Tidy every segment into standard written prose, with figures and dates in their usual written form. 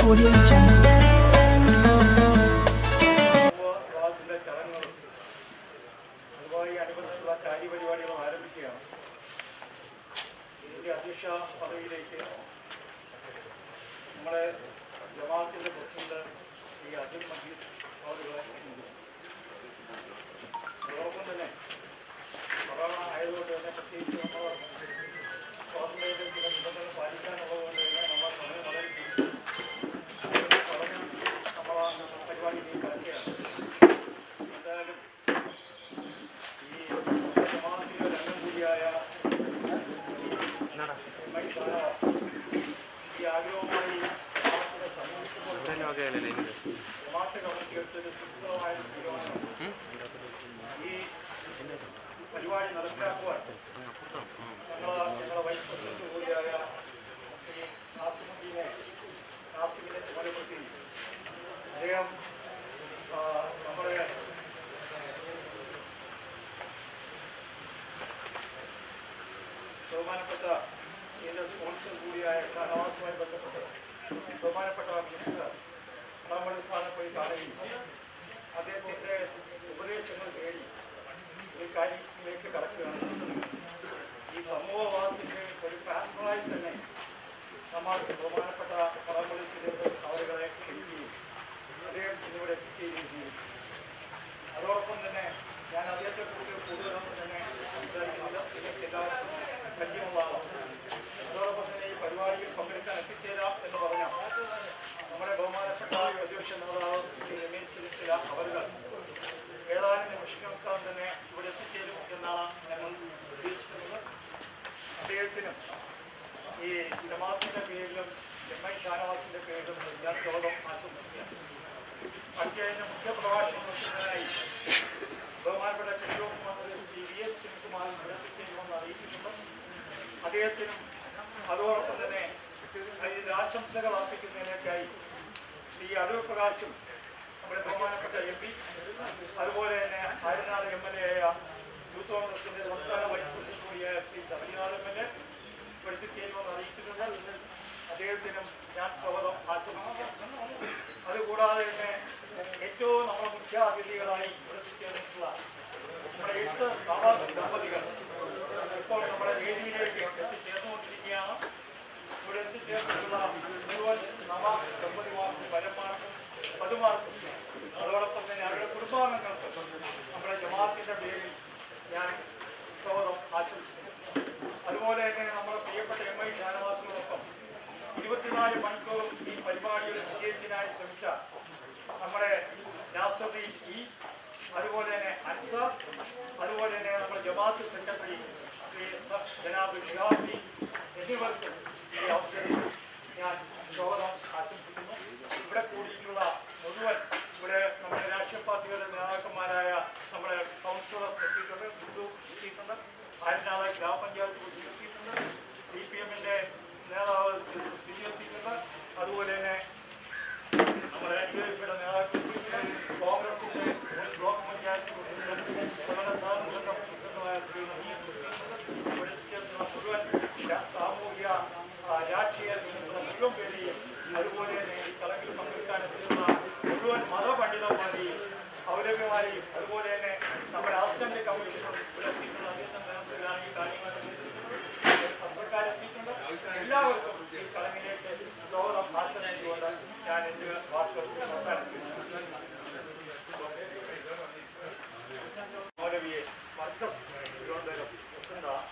Audio Jungle. കാര്യപരിപാടികളും ആരംഭിക്കുകയാണ്. ഇതിൻ്റെ അധ്യക്ഷ പദവിയിലേക്ക് നമ്മുടെ ജമാഅത്തിൻ്റെ പ്രസിഡന്റ് ശ്രീ അബ്ദുൽ മജീദ് അവരുടെ അതോടൊപ്പം തന്നെ കൊറോണ ആയതുകൊണ്ട് തന്നെ പ്രത്യേകിച്ച് നമ്മൾ സ്വാതന്ത്ര്യത്തിൽ ചില നിബന്ധനകൾ പാലിക്കാനുള്ളതുകൊണ്ട് തന്നെ നമ്മൾ സമയം വളരെ പറഞ്ഞ് നമ്മൾ പരിപാടിയിലേക്ക് കടക്കുകയാണ്. എന്തായാലും ഈ ജമാഅത്തിലെ രംഗം കൂടിയായ ഈ ആഗ്രഹവുമായി ജമാഅത്ത് കമ്മിറ്റിയുടെ സുസ്ഥിരമായ തീരുമാനം ഈ പരിപാടി നടപ്പിലാക്കുവാൻ ഞങ്ങളുടെ വൈസ് പ്രസിഡന്റ് കൂടിയായ ഈ നാസിമിനെ ചുമതലപ്പെടുത്തി അദ്ദേഹം നമ്മുടെ ബഹുമാനപ്പെട്ട ഇതിൻ്റെ സ്പോൺസർ കൂടിയായ ഷാനവാസുമായി ബന്ധപ്പെട്ട് ബഹുമാനപ്പെട്ട മിനിസ്റ്റർ അടാമണി സാറിനെ പോയി കാണുകയും അദ്ദേഹത്തിൻ്റെ ഉപദേശങ്ങൾ തേടി ഈ കാര്യത്തിലേക്ക് കടക്കുകയാണ്. ഈ സമൂഹവാദത്തിൻ്റെ ഒരു പാറ്റേണായി തന്നെ നമ്മൾ ബഹുമാനപ്പെട്ട അടാമണി സുരേന്ദ്രൻ അവരുകളെ ക്ഷണിക്കുകയും അദ്ദേഹം ഇന്നിവിടെ എത്തിക്കുകയും ചെയ്യും. അതോടൊപ്പം തന്നെ ഞാൻ അദ്ദേഹത്തെക്കുറിച്ച് കൂടുതലൊന്നും തന്നെ സംസാരിക്കുന്നത് ഇതൊക്കെ എല്ലാവർക്കും പരിചയമുള്ള ആളാണ്. അതോടൊപ്പം തന്നെ ഈ പരിപാടിയിൽ പങ്കെടുക്കാൻ എത്തിച്ചേരാം എന്ന് പറഞ്ഞാൽ നമ്മുടെ ബഹുമാനപ്പെട്ട അധ്യക്ഷ നേതാവ് ശ്രീ രമേശ് ചെന്നിത്തല അവരുകൾ ഏതാനും നിമിഷങ്ങൾക്കകം തന്നെ ഇവിടെ എത്തിച്ചേരും എന്നാണ് ഞങ്ങൾ പ്രതീക്ഷിക്കുന്നത്. അദ്ദേഹത്തിനും ഈ ജമാഅത്തിൻ്റെ പേരിലും MI ഷാനവാസിൻ്റെ പേരിലും ഞാൻ സ്വാഗതം ആശംസിക്കുകയാണ്. അദ്ദേഹത്തിൻ്റെ മുഖ്യ പ്രഭാഷണം നടത്തുന്നതിനായി ബഹുമാനപ്പെട്ട കേന്ദ്ര മന്ത്രി ശ്രീ VS ശിവകുമാർ എത്തിച്ചേരുമെന്ന് അറിയിക്കുന്നുണ്ട്. അദ്ദേഹത്തിനും അതോടൊപ്പം തന്നെ അതിൽ ആശംസകൾ അർപ്പിക്കുന്നതിനേക്കായി ശ്രീ അടൂർ പ്രകാശും നമ്മുടെ ബഹുമാനപ്പെട്ട MP അതുപോലെ തന്നെ ആര്യനാട് MLA ആയ യൂത്ത് കോൺഗ്രസിൻ്റെ സംസ്ഥാന വൈസ് പ്രസിഡന്റ് കൂടിയായ ശ്രീ ശബരിനാഥ് MLA എത്തിച്ചേരുമെന്ന് അറിയിക്കുന്നുണ്ട്. അദ്ദേഹത്തിനും ഞാൻ സ്വാഗതം ആശംസിക്കാം. അതുകൂടാതെ തന്നെ ഏറ്റവും നമ്മുടെ മുഖ്യാതിഥികളായി എത്തിച്ചേർന്നിട്ടുള്ള നമ്മുടെ 8 നവാബ് ദമ്പതികൾ ഇപ്പോൾ നമ്മുടെ വേദിയിലേക്ക് എത്തിച്ചേർന്നുകൊണ്ടിരിക്കുകയാണ്. ഇവിടെ എത്തിച്ചേർന്നിട്ടുള്ള മുഴുവൻ നവാബ് ദമ്പതിമാർക്കും വരന്മാർക്കും പതുമാർക്കും അതോടൊപ്പം തന്നെ അവരുടെ കുടുംബാംഗങ്ങൾക്കും നമ്മുടെ ജമാഅത്തിൻ്റെ പേരിൽ ഞാൻ സ്വാഗതം ആശംസിക്കുന്നു. അതുപോലെ തന്നെ നമ്മുടെ പ്രിയപ്പെട്ട MI ഷാനവാസിനോടൊപ്പം 24 മണിക്കൂറും ഈ പരിപാടിയുടെ വിജയത്തിനായി ശ്രമിച്ച നമ്മുടെ രാഷ്ട്രപതി അതുപോലെ തന്നെ അൻസാർ അതുപോലെ തന്നെ നമ്മുടെ ജമാഅത്ത് സെക്രട്ടറി ശ്രീ ജനാബ് ഷിഹാബി എന്നിവർക്കും ഈ അവസരത്തിൽ ഞാൻ സ്വാഗതം ആശംസിക്കുന്നു. ഇവിടെ കൂടിയിട്ടുള്ള മുഴുവൻ ഇവിടെ നമ്മുടെ രാഷ്ട്രീയ പാർട്ടികളുടെ നേതാക്കന്മാരായ നമ്മുടെ കൗൺസിലർ എത്തിയിട്ടുണ്ട്, ബിന്ദു എത്തിയിട്ടുണ്ട്, ആര്യനാട് ഗ്രാമപഞ്ചായത്ത് പ്രസിഡന്റ് എത്തിയിട്ടുണ്ട്, CPM-ന്റെ നേതാവ് ബിജു എത്തിയിട്ടുണ്ട്, അതുപോലെ തന്നെ നമ്മുടെ UDF-യുടെ നേതാക്കൾ, കോൺഗ്രസിന്റെ ബ്ലോക്ക് പഞ്ചായത്ത് പ്രസിഡന്റ്, നമ്മുടെ സഹകരണ സംഘം പ്രസിഡന്റുമായ ശ്രീ നദീം ഇവിടെ ചേർന്നുള്ള മുഴുവൻ സാമൂഹിക രാഷ്ട്രീയ മുഴുവൻ പേരെയും അതുപോലെ തന്നെ ഈ ചടങ്ങിൽ പങ്കെടുക്കാൻ എത്തിയുള്ള മുഴുവൻ മതപണ്ഡിതന്മാരെയും ഔദ്യോഗികമാരെയും അതുപോലെ തന്നെ നമ്മുടെ അസിസ്റ്റന്റ് കമ്മീഷണർ ഇവിടെ എത്തിയിട്ടുള്ള അദ്ദേഹത്തിന്റെ നേതൃത്വത്തിലാണ് ഈ കാര്യങ്ങൾ പത്രക്കാരെത്തിയിട്ടുണ്ട്. എല്ലാവർക്കും ഈ ചടങ്ങിലേക്ക് സ്വാഗതം ആശംസിച്ചുകൊണ്ട് ഞാൻ എൻ്റെ വാക്കുകൾ അവസാനിപ്പിക്കുന്നു. മൗലവിയെ മർക്കസ് തിരുവനന്തപുരം പ്രസിഡന്റാണ്.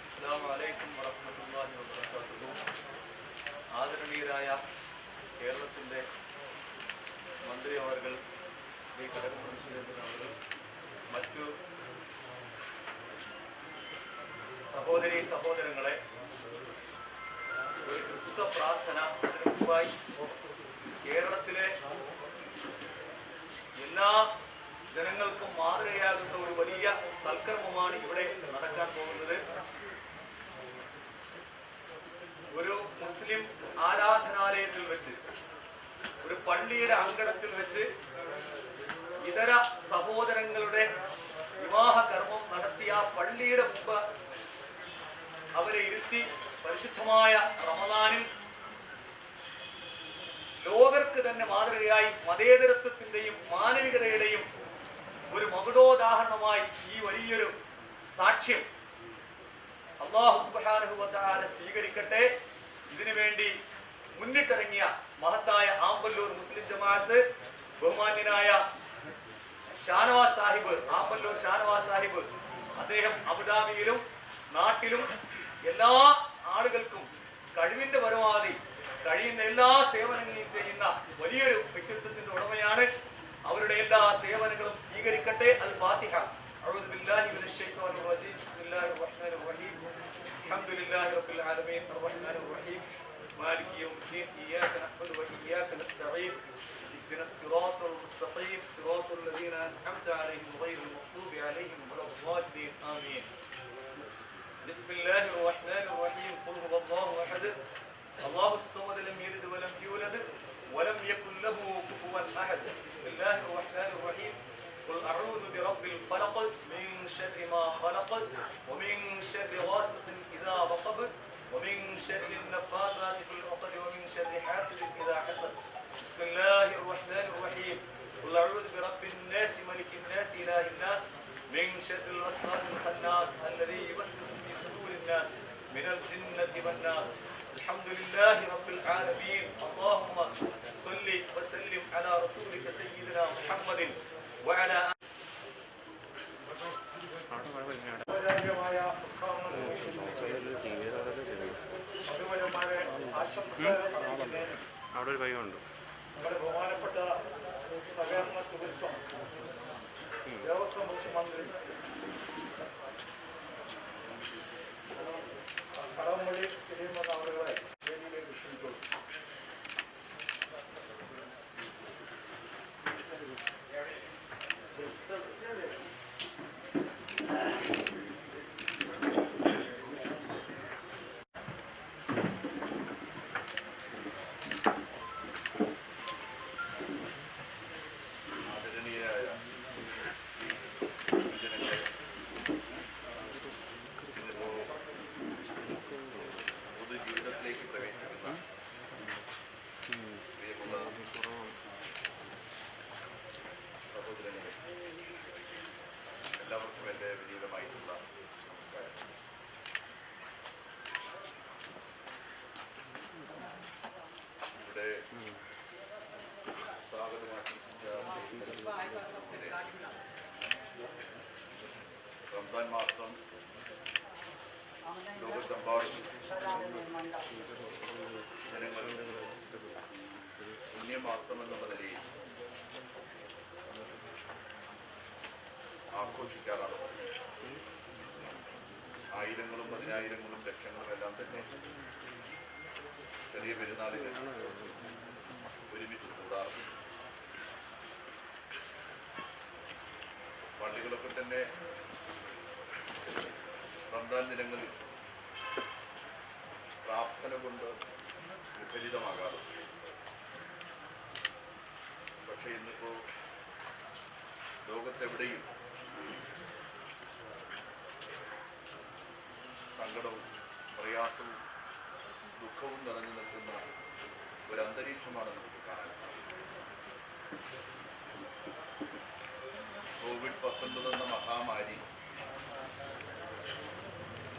അസ്സലാമു അലൈക്കും വറഹ്മത്തുള്ളാഹി വബറകാതുഹു. ആദരണീയരായ കേരളത്തിൻ്റെ മന്ത്രി അവർകൾ ശ്രീ കടകംപള്ളി സുരേന്ദ്രൻ അവർ, മറ്റു സഹോദരീ സഹോദരങ്ങളെ, ഒരു ക്രിസ്ത പ്രാർത്ഥന അതിനു മുമ്പായി കേരളത്തിലെ എല്ലാ ജനങ്ങൾക്കും മാതൃകയാകുന്ന ഒരു വലിയ സൽക്കർമ്മമാണ് ഇവിടെ നടക്കാൻ പോകുന്നത്. ഒരു മുസ്ലിം ആരാധനാലയത്തിൽ വെച്ച്, ഒരു പള്ളിയുടെ അങ്കണത്തിൽ വെച്ച് ഇതര സഹോദരങ്ങളുടെ വിവാഹ കർമ്മം നടത്തിയ പള്ളിയുടെ മുമ്പ് അവരെ ഇരുത്തി പരിശുദ്ധമായ റമദാനിൽ ലോകർക്ക് തന്നെ മാതൃകയായി മതേതരത്വത്തിന്റെയും മാനവികതയുടെയും ഒരു മകുടോദാഹരണമായി ഈ വലിയൊരു സാക്ഷ്യം അല്ലാഹു സുബ്ഹാനഹു വ തആല സ്വീകരിക്കട്ടെ. ഇതിനു വേണ്ടി മുന്നിട്ടിറങ്ങിയ മഹത്തായ ആമ്പല്ലൂർ മുസ്ലിം ജമാഅത്ത് ബഹുമാന്യനായ ഷാനവാസ് സാഹിബ്, ആമ്പല്ലൂർ ഷാനവാസ് സാഹിബ്, അദ്ദേഹം അബുദാബിയിലും നാട്ടിലും എല്ലാ ആളുകൾക്കും കഴിവിന്റെ പരമാവധി കഴിയുന്ന എല്ലാ സേവനങ്ങളും ചെയ്യുന്ന വലിയൊരു വ്യക്തിത്വത്തിന്റെ ഉടമയാണ്. അവരുടെ എല്ലാ സേവനങ്ങളും സ്വീകരിക്കട്ടെ. അൽ ഫാത്തിഹ. അഊദു ബില്ലാഹി മിനശ് ശൈത്വാനിർ റജീം. ബിസ്മില്ലാഹിർ റഹ്മാനിർ റഹീം. അൽഹംദുലില്ലാഹി റബ്ബിൽ ആലമീൻ അർറഹ്മാനിർ റഹീം മാലികി യൗമിദ്ദീൻ ഇയ്യാക നഅ്ബുദു വ ഇയ്യാക നസ്തഈൻ اهدنا الصراط المستقيم صراط الذين أنعمت عليهم غير المغضوب عليهم ولا الضالين آمين. بسم الله الرحمن الرحيم. قل هو الله أحد الله الصمد لم يلد ولم يولد ولم يكن له كفوا أحد. بسم الله الرحمن الرحيم. قل أعوذ برب الفلق من شر ما خلق ومن شر غاسق إذا وقب ومن شر النفاثات في العقد ومن شر حاسد إذا حسد. بسم الله الرحمن الرحيم. قل أعوذ برب الناس ملك الناس إله الناس من شر الوسواس الخناس الذي يوسوس في صدور الناس من الجنة والناس. الحمد لله رب العالمين. اللهم صل وسلم على رسولك سيدنا محمد وعلى അവിടെ ഒരു പയ്യുണ്ട്. നമ്മുടെ ബഹുമാനപ്പെട്ട സഹകരണ ടൂറിസം ദേവസ്വം മുഖ്യമന്ത്രി കടമൊഴി ചെയ്യുന്ന ആളുകളെ വേദിയിലേക്ക് ക്ഷണിക്കുന്നു. എല്ലാവർക്കും എൻ്റെ വിനീതമായിട്ടുള്ള നമസ്കാരം. ഇവിടെ സ്വാഗതം ആശംസിച്ച റംസാൻ മാസം ലോകത്തെമ്പാടും ജനങ്ങൾ പുണ്യമാസം എന്നുള്ള നിലയിൽ ആഘോഷിക്കാറാണ്. ആയിരങ്ങളും പതിനായിരങ്ങളും ലക്ഷങ്ങളും എല്ലാം തന്നെ ചെറിയ പെരുന്നാളിൽ ഒരുമിച്ച് കൂടാറുണ്ട്. പള്ളികളൊക്കെ തന്നെ റംസാൻ ദിനങ്ങളിൽ പ്രാർത്ഥന കൊണ്ട് വിപരീതമാകാറുണ്ട്. പക്ഷെ ഇന്നിപ്പോ ലോകത്തെവിടെയും സങ്കടവും പ്രയാസവും ദുഃഖവും നിറഞ്ഞു നിൽക്കുന്ന ഒരു അന്തരീക്ഷമാണ് നമുക്ക് കാണാൻ സാധിക്കുന്നത്. കോവിഡ്-19 എന്ന മഹാമാരി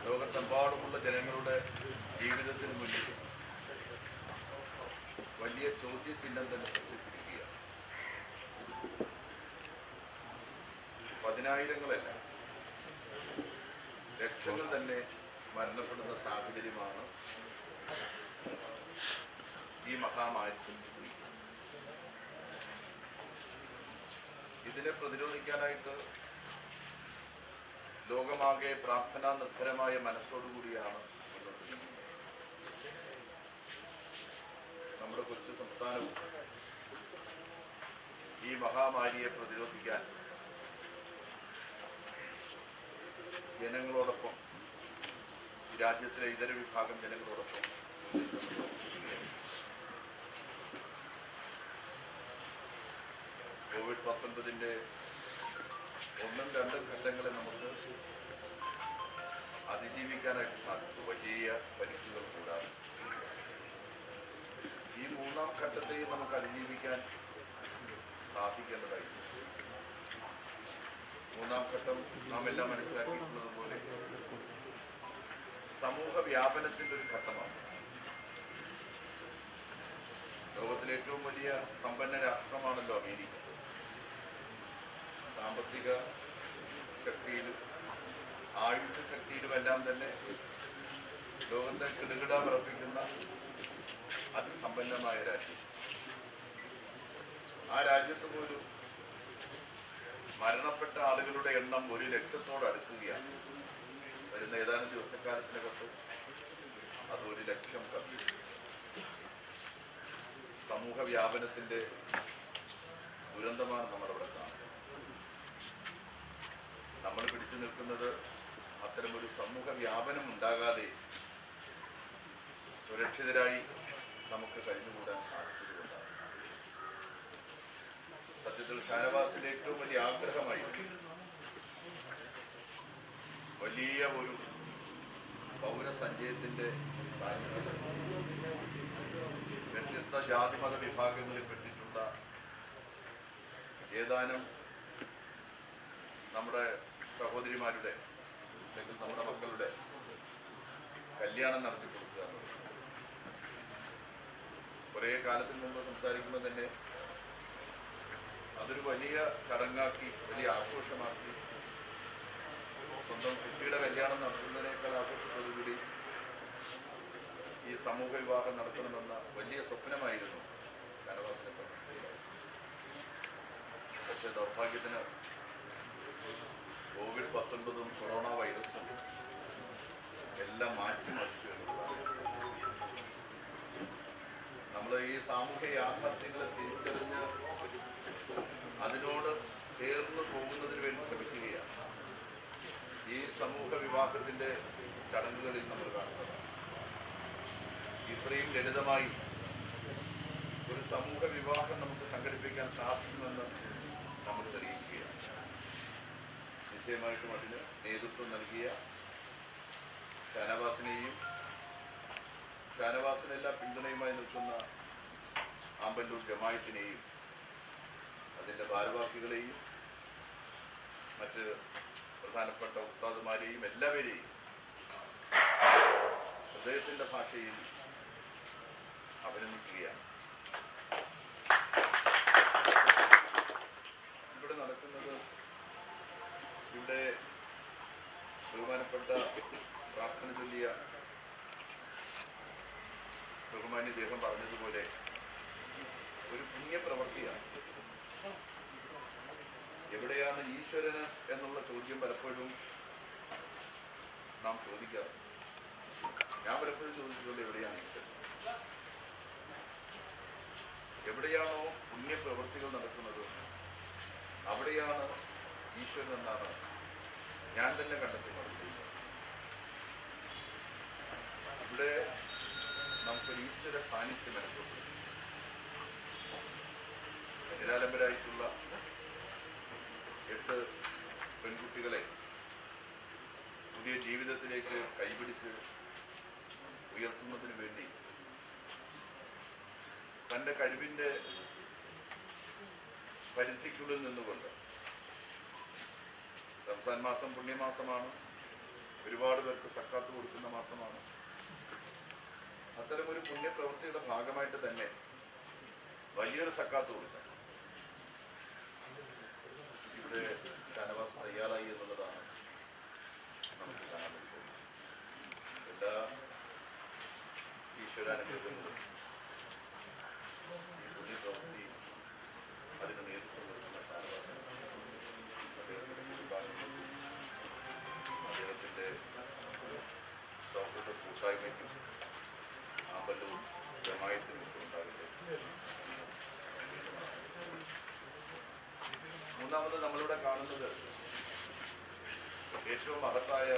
ലോകത്തെമ്പാടുമുള്ള ജനങ്ങളുടെ ജീവിതത്തിന് മുന്നിൽ വലിയ ചോദ്യചിഹ്നം തന്നെ സൃഷ്ടിച്ചിരിക്കുകയാണ്. പതിനായിരങ്ങളല്ല, ലക്ഷങ്ങൾ തന്നെ മരണപ്പെടുന്ന സാഹചര്യമാണ് ഈ മഹാമാരി സൃഷ്ടിച്ചിരിക്കുന്നത്. ഇതിനെ പ്രതിരോധിക്കാനായിട്ട് ലോകമാകെ പ്രാർത്ഥനാ നിർഭരമായ മനസ്സോടുകൂടിയാണ് മുന്നോട്ട് നീങ്ങുന്നത്. നമ്മുടെ കൊച്ചു സംസ്ഥാനവും ഈ മഹാമാരിയെ പ്രതിരോധിക്കാൻ ജനങ്ങളോടൊപ്പം, രാജ്യത്തിലെ ഇതര വിഭാഗം ജനങ്ങളോടൊപ്പം കോവിഡ്-19 ഒന്നും രണ്ടും ഘട്ടങ്ങളെ നമുക്ക് അതിജീവിക്കാനായിട്ട് സാധിച്ചു. വലിയ പരിക്കുകൾ കൂടാതെ ഈ 3 മൂന്നാം ഘട്ടത്തെയും നമുക്ക് അതിജീവിക്കാൻ സാധിക്കേണ്ടതായിരുന്നു. മൂന്നാം ഘട്ടം നാം എല്ലാം മനസ്സിലാക്കിയിട്ടുള്ളത് പോലെ സമൂഹ വ്യാപനത്തിൻ്റെ ഒരു ഘട്ടമാണ്. ലോകത്തിലെ ഏറ്റവും വലിയ സമ്പന്ന രാഷ്ട്രമാണല്ലോ അമേരിക്ക. സാമ്പത്തിക ശക്തിയിലും ആയുധ ശക്തിയിലുമെല്ലാം തന്നെ ലോകത്തെ കിടുകിട വിറപ്പിക്കുന്ന അതിസമ്പന്നമായ രാജ്യം. ആ രാജ്യത്ത് പോലും മരണപ്പെട്ട ആളുകളുടെ എണ്ണം 1 ലക്ഷത്തോട് അടുക്കുകയാണ്. വരുന്ന ഏതാനും ദിവസക്കാലത്തിനകത്ത് അത് 1 ലക്ഷം കവിയും. സമൂഹ വ്യാപനത്തിന്റെ ദുരന്തമാണ് നമ്മളവിടെ കാണുന്നത്. നമ്മൾ പിടിച്ചു നിൽക്കുന്നത് അത്തരമൊരു സമൂഹ വ്യാപനം ഉണ്ടാകാതെ സുരക്ഷിതരായി നമുക്ക് കഴിഞ്ഞുകൂടാൻ സാധിച്ചതുകൊണ്ടാണ്. സത്യത്തിൽ ഷാനവാസിന്റെ ഏറ്റവും വലിയ ആഗ്രഹമായി വലിയ ഒരു പൗരസഞ്ചയത്തിന്റെ സാന്നിധ്യം വ്യത്യസ്ത ജാതിമത വിഭാഗങ്ങളിൽ പെട്ടിട്ടുള്ള ഏതാനും നമ്മുടെ സഹോദരിമാരുടെ അല്ലെങ്കിൽ നമ്മുടെ മക്കളുടെ കല്യാണം നടത്തി കൊടുക്കുക എന്നുള്ളത്. കുറേ കാലത്തിന് മുമ്പ് സംസാരിക്കുമ്പോൾ തന്നെ അതൊരു വലിയ ചടങ്ങാക്കി, വലിയ ആഘോഷമാക്കി, സ്വന്തം കുട്ടിയുടെ കല്യാണം നടത്തുന്നതിനേക്കാൾ ആഘോഷത്തോടുകൂടി ഈ സമൂഹ വിവാഹം നടത്തണമെന്ന വലിയ സ്വപ്നമായിരുന്നു ഷാനവാസിനെ സംബന്ധിച്ചിട്ടുള്ളത്. പക്ഷേ ദൗർഭാഗ്യത്തിന് COVID-19 കൊറോണ വൈറസും എല്ലാം മാറ്റിമറിച്ചു എന്നുള്ളതാണ്. നമ്മൾ ഈ സാമൂഹ്യ യാഥാർത്ഥ്യങ്ങളെ തിരിച്ചറിഞ്ഞ് അതിനോട് ചേർന്ന് പോകുന്നതിന് വേണ്ടി ശ്രമിക്കുകയാണ്. ഈ സമൂഹ വിവാഹത്തിന്റെ ചടങ്ങുകളിൽ നമ്മൾ കാണുന്നതാണ്. ഇത്രയും ലളിതമായി ഒരു സമൂഹ വിവാഹം നമുക്ക് സംഘടിപ്പിക്കാൻ സാധിക്കുമെന്ന് നമ്മൾ തെളിയിക്കുകയാണ്. നിശ്ചയമായിട്ടും അതിന് നേതൃത്വം നൽകിയ ഷാനവാസിനെയും ഷാനവാസിനെല്ലാം പിന്തുണയുമായി നിൽക്കുന്ന ആമ്പല്ലൂർ ജമായത്തിനെയും അതിൻ്റെ ഭാരവാഹികളെയും മറ്റ് പ്രധാനപ്പെട്ട ഉസ്താദുമാരെയും എല്ലാവരെയും ഹൃദയത്തിൻ്റെ ഭാഷയിൽ അഭിനന്ദിക്കുകയാണ്. ഇവിടെ നടക്കുന്നത്, ഇവിടെ ബഹുമാനപ്പെട്ട പ്രാർത്ഥന ചൊല്ലിയ ബഹുമാന്യ ദേഹം പറഞ്ഞതുപോലെ ഒരു പുണ്യപ്രവൃത്തിയാണ്. എവിടെയാണ് ഈശ്വരന് എന്നുള്ള ചോദ്യം പലപ്പോഴും നാം ചോദിക്കാറ്. ഞാൻ പലപ്പോഴും ചോദിച്ചിട്ടുണ്ട്, എവിടെയാണ് ഈശ്വരൻ? എവിടെയാണോ പുണ്യപ്രവൃത്തികൾ നടക്കുന്നത് അവിടെയാണ് ഈശ്വരൻ എന്നാണ് ഞാൻ തന്നെ കണ്ടെത്തുന്നത്. ഇവിടെ നമുക്കൊരു ഈശ്വര സാന്നിധ്യം അനുഭവപ്പെടും. നിരാലംബരായിട്ടുള്ള 8 പെൺകുട്ടികളെ പുതിയ ജീവിതത്തിലേക്ക് കൈപിടിച്ച് ഉയർത്തുന്നതിന് വേണ്ടി തൻ്റെ കഴിവിൻ്റെ പരിധിക്കുള്ളിൽ നിന്നുകൊണ്ട്, റംസാൻ മാസം പുണ്യമാസമാണ്, ഒരുപാട് പേർക്ക് സക്കാത്ത് കൊടുക്കുന്ന മാസമാണ്. അത്തരമൊരു പുണ്യപ്രവൃത്തിയുടെ ഭാഗമായിട്ട് തന്നെ വലിയൊരു സക്കാത്ത് കൊടുക്കാൻ ഇവിടെ ഷാനവാസ് തയ്യാറായി എന്നുള്ളതാണ് നമുക്ക് കാണാൻ പറ്റുന്നത്. എല്ലാ ഈശ്വരാനുഗ്രഹങ്ങളും ഈ പുണ്യപ്രവൃത്തി അതിന് നേതൃത്വം കൊടുക്കുന്ന ഷാനവാസൻ, അദ്ദേഹത്തിൻ്റെ കുടുംബാംഗങ്ങൾക്കും അദ്ദേഹത്തിൻ്റെ സൗഹൃദ കൂട്ടായ്മയ്ക്കും ആമ്പല്ലൂർ ജമായത്തിനും ഉണ്ടാകട്ടെ. മൂന്നാമത് നമ്മളിവിടെ കാണുന്നത് ഏറ്റവും മഹത്തായ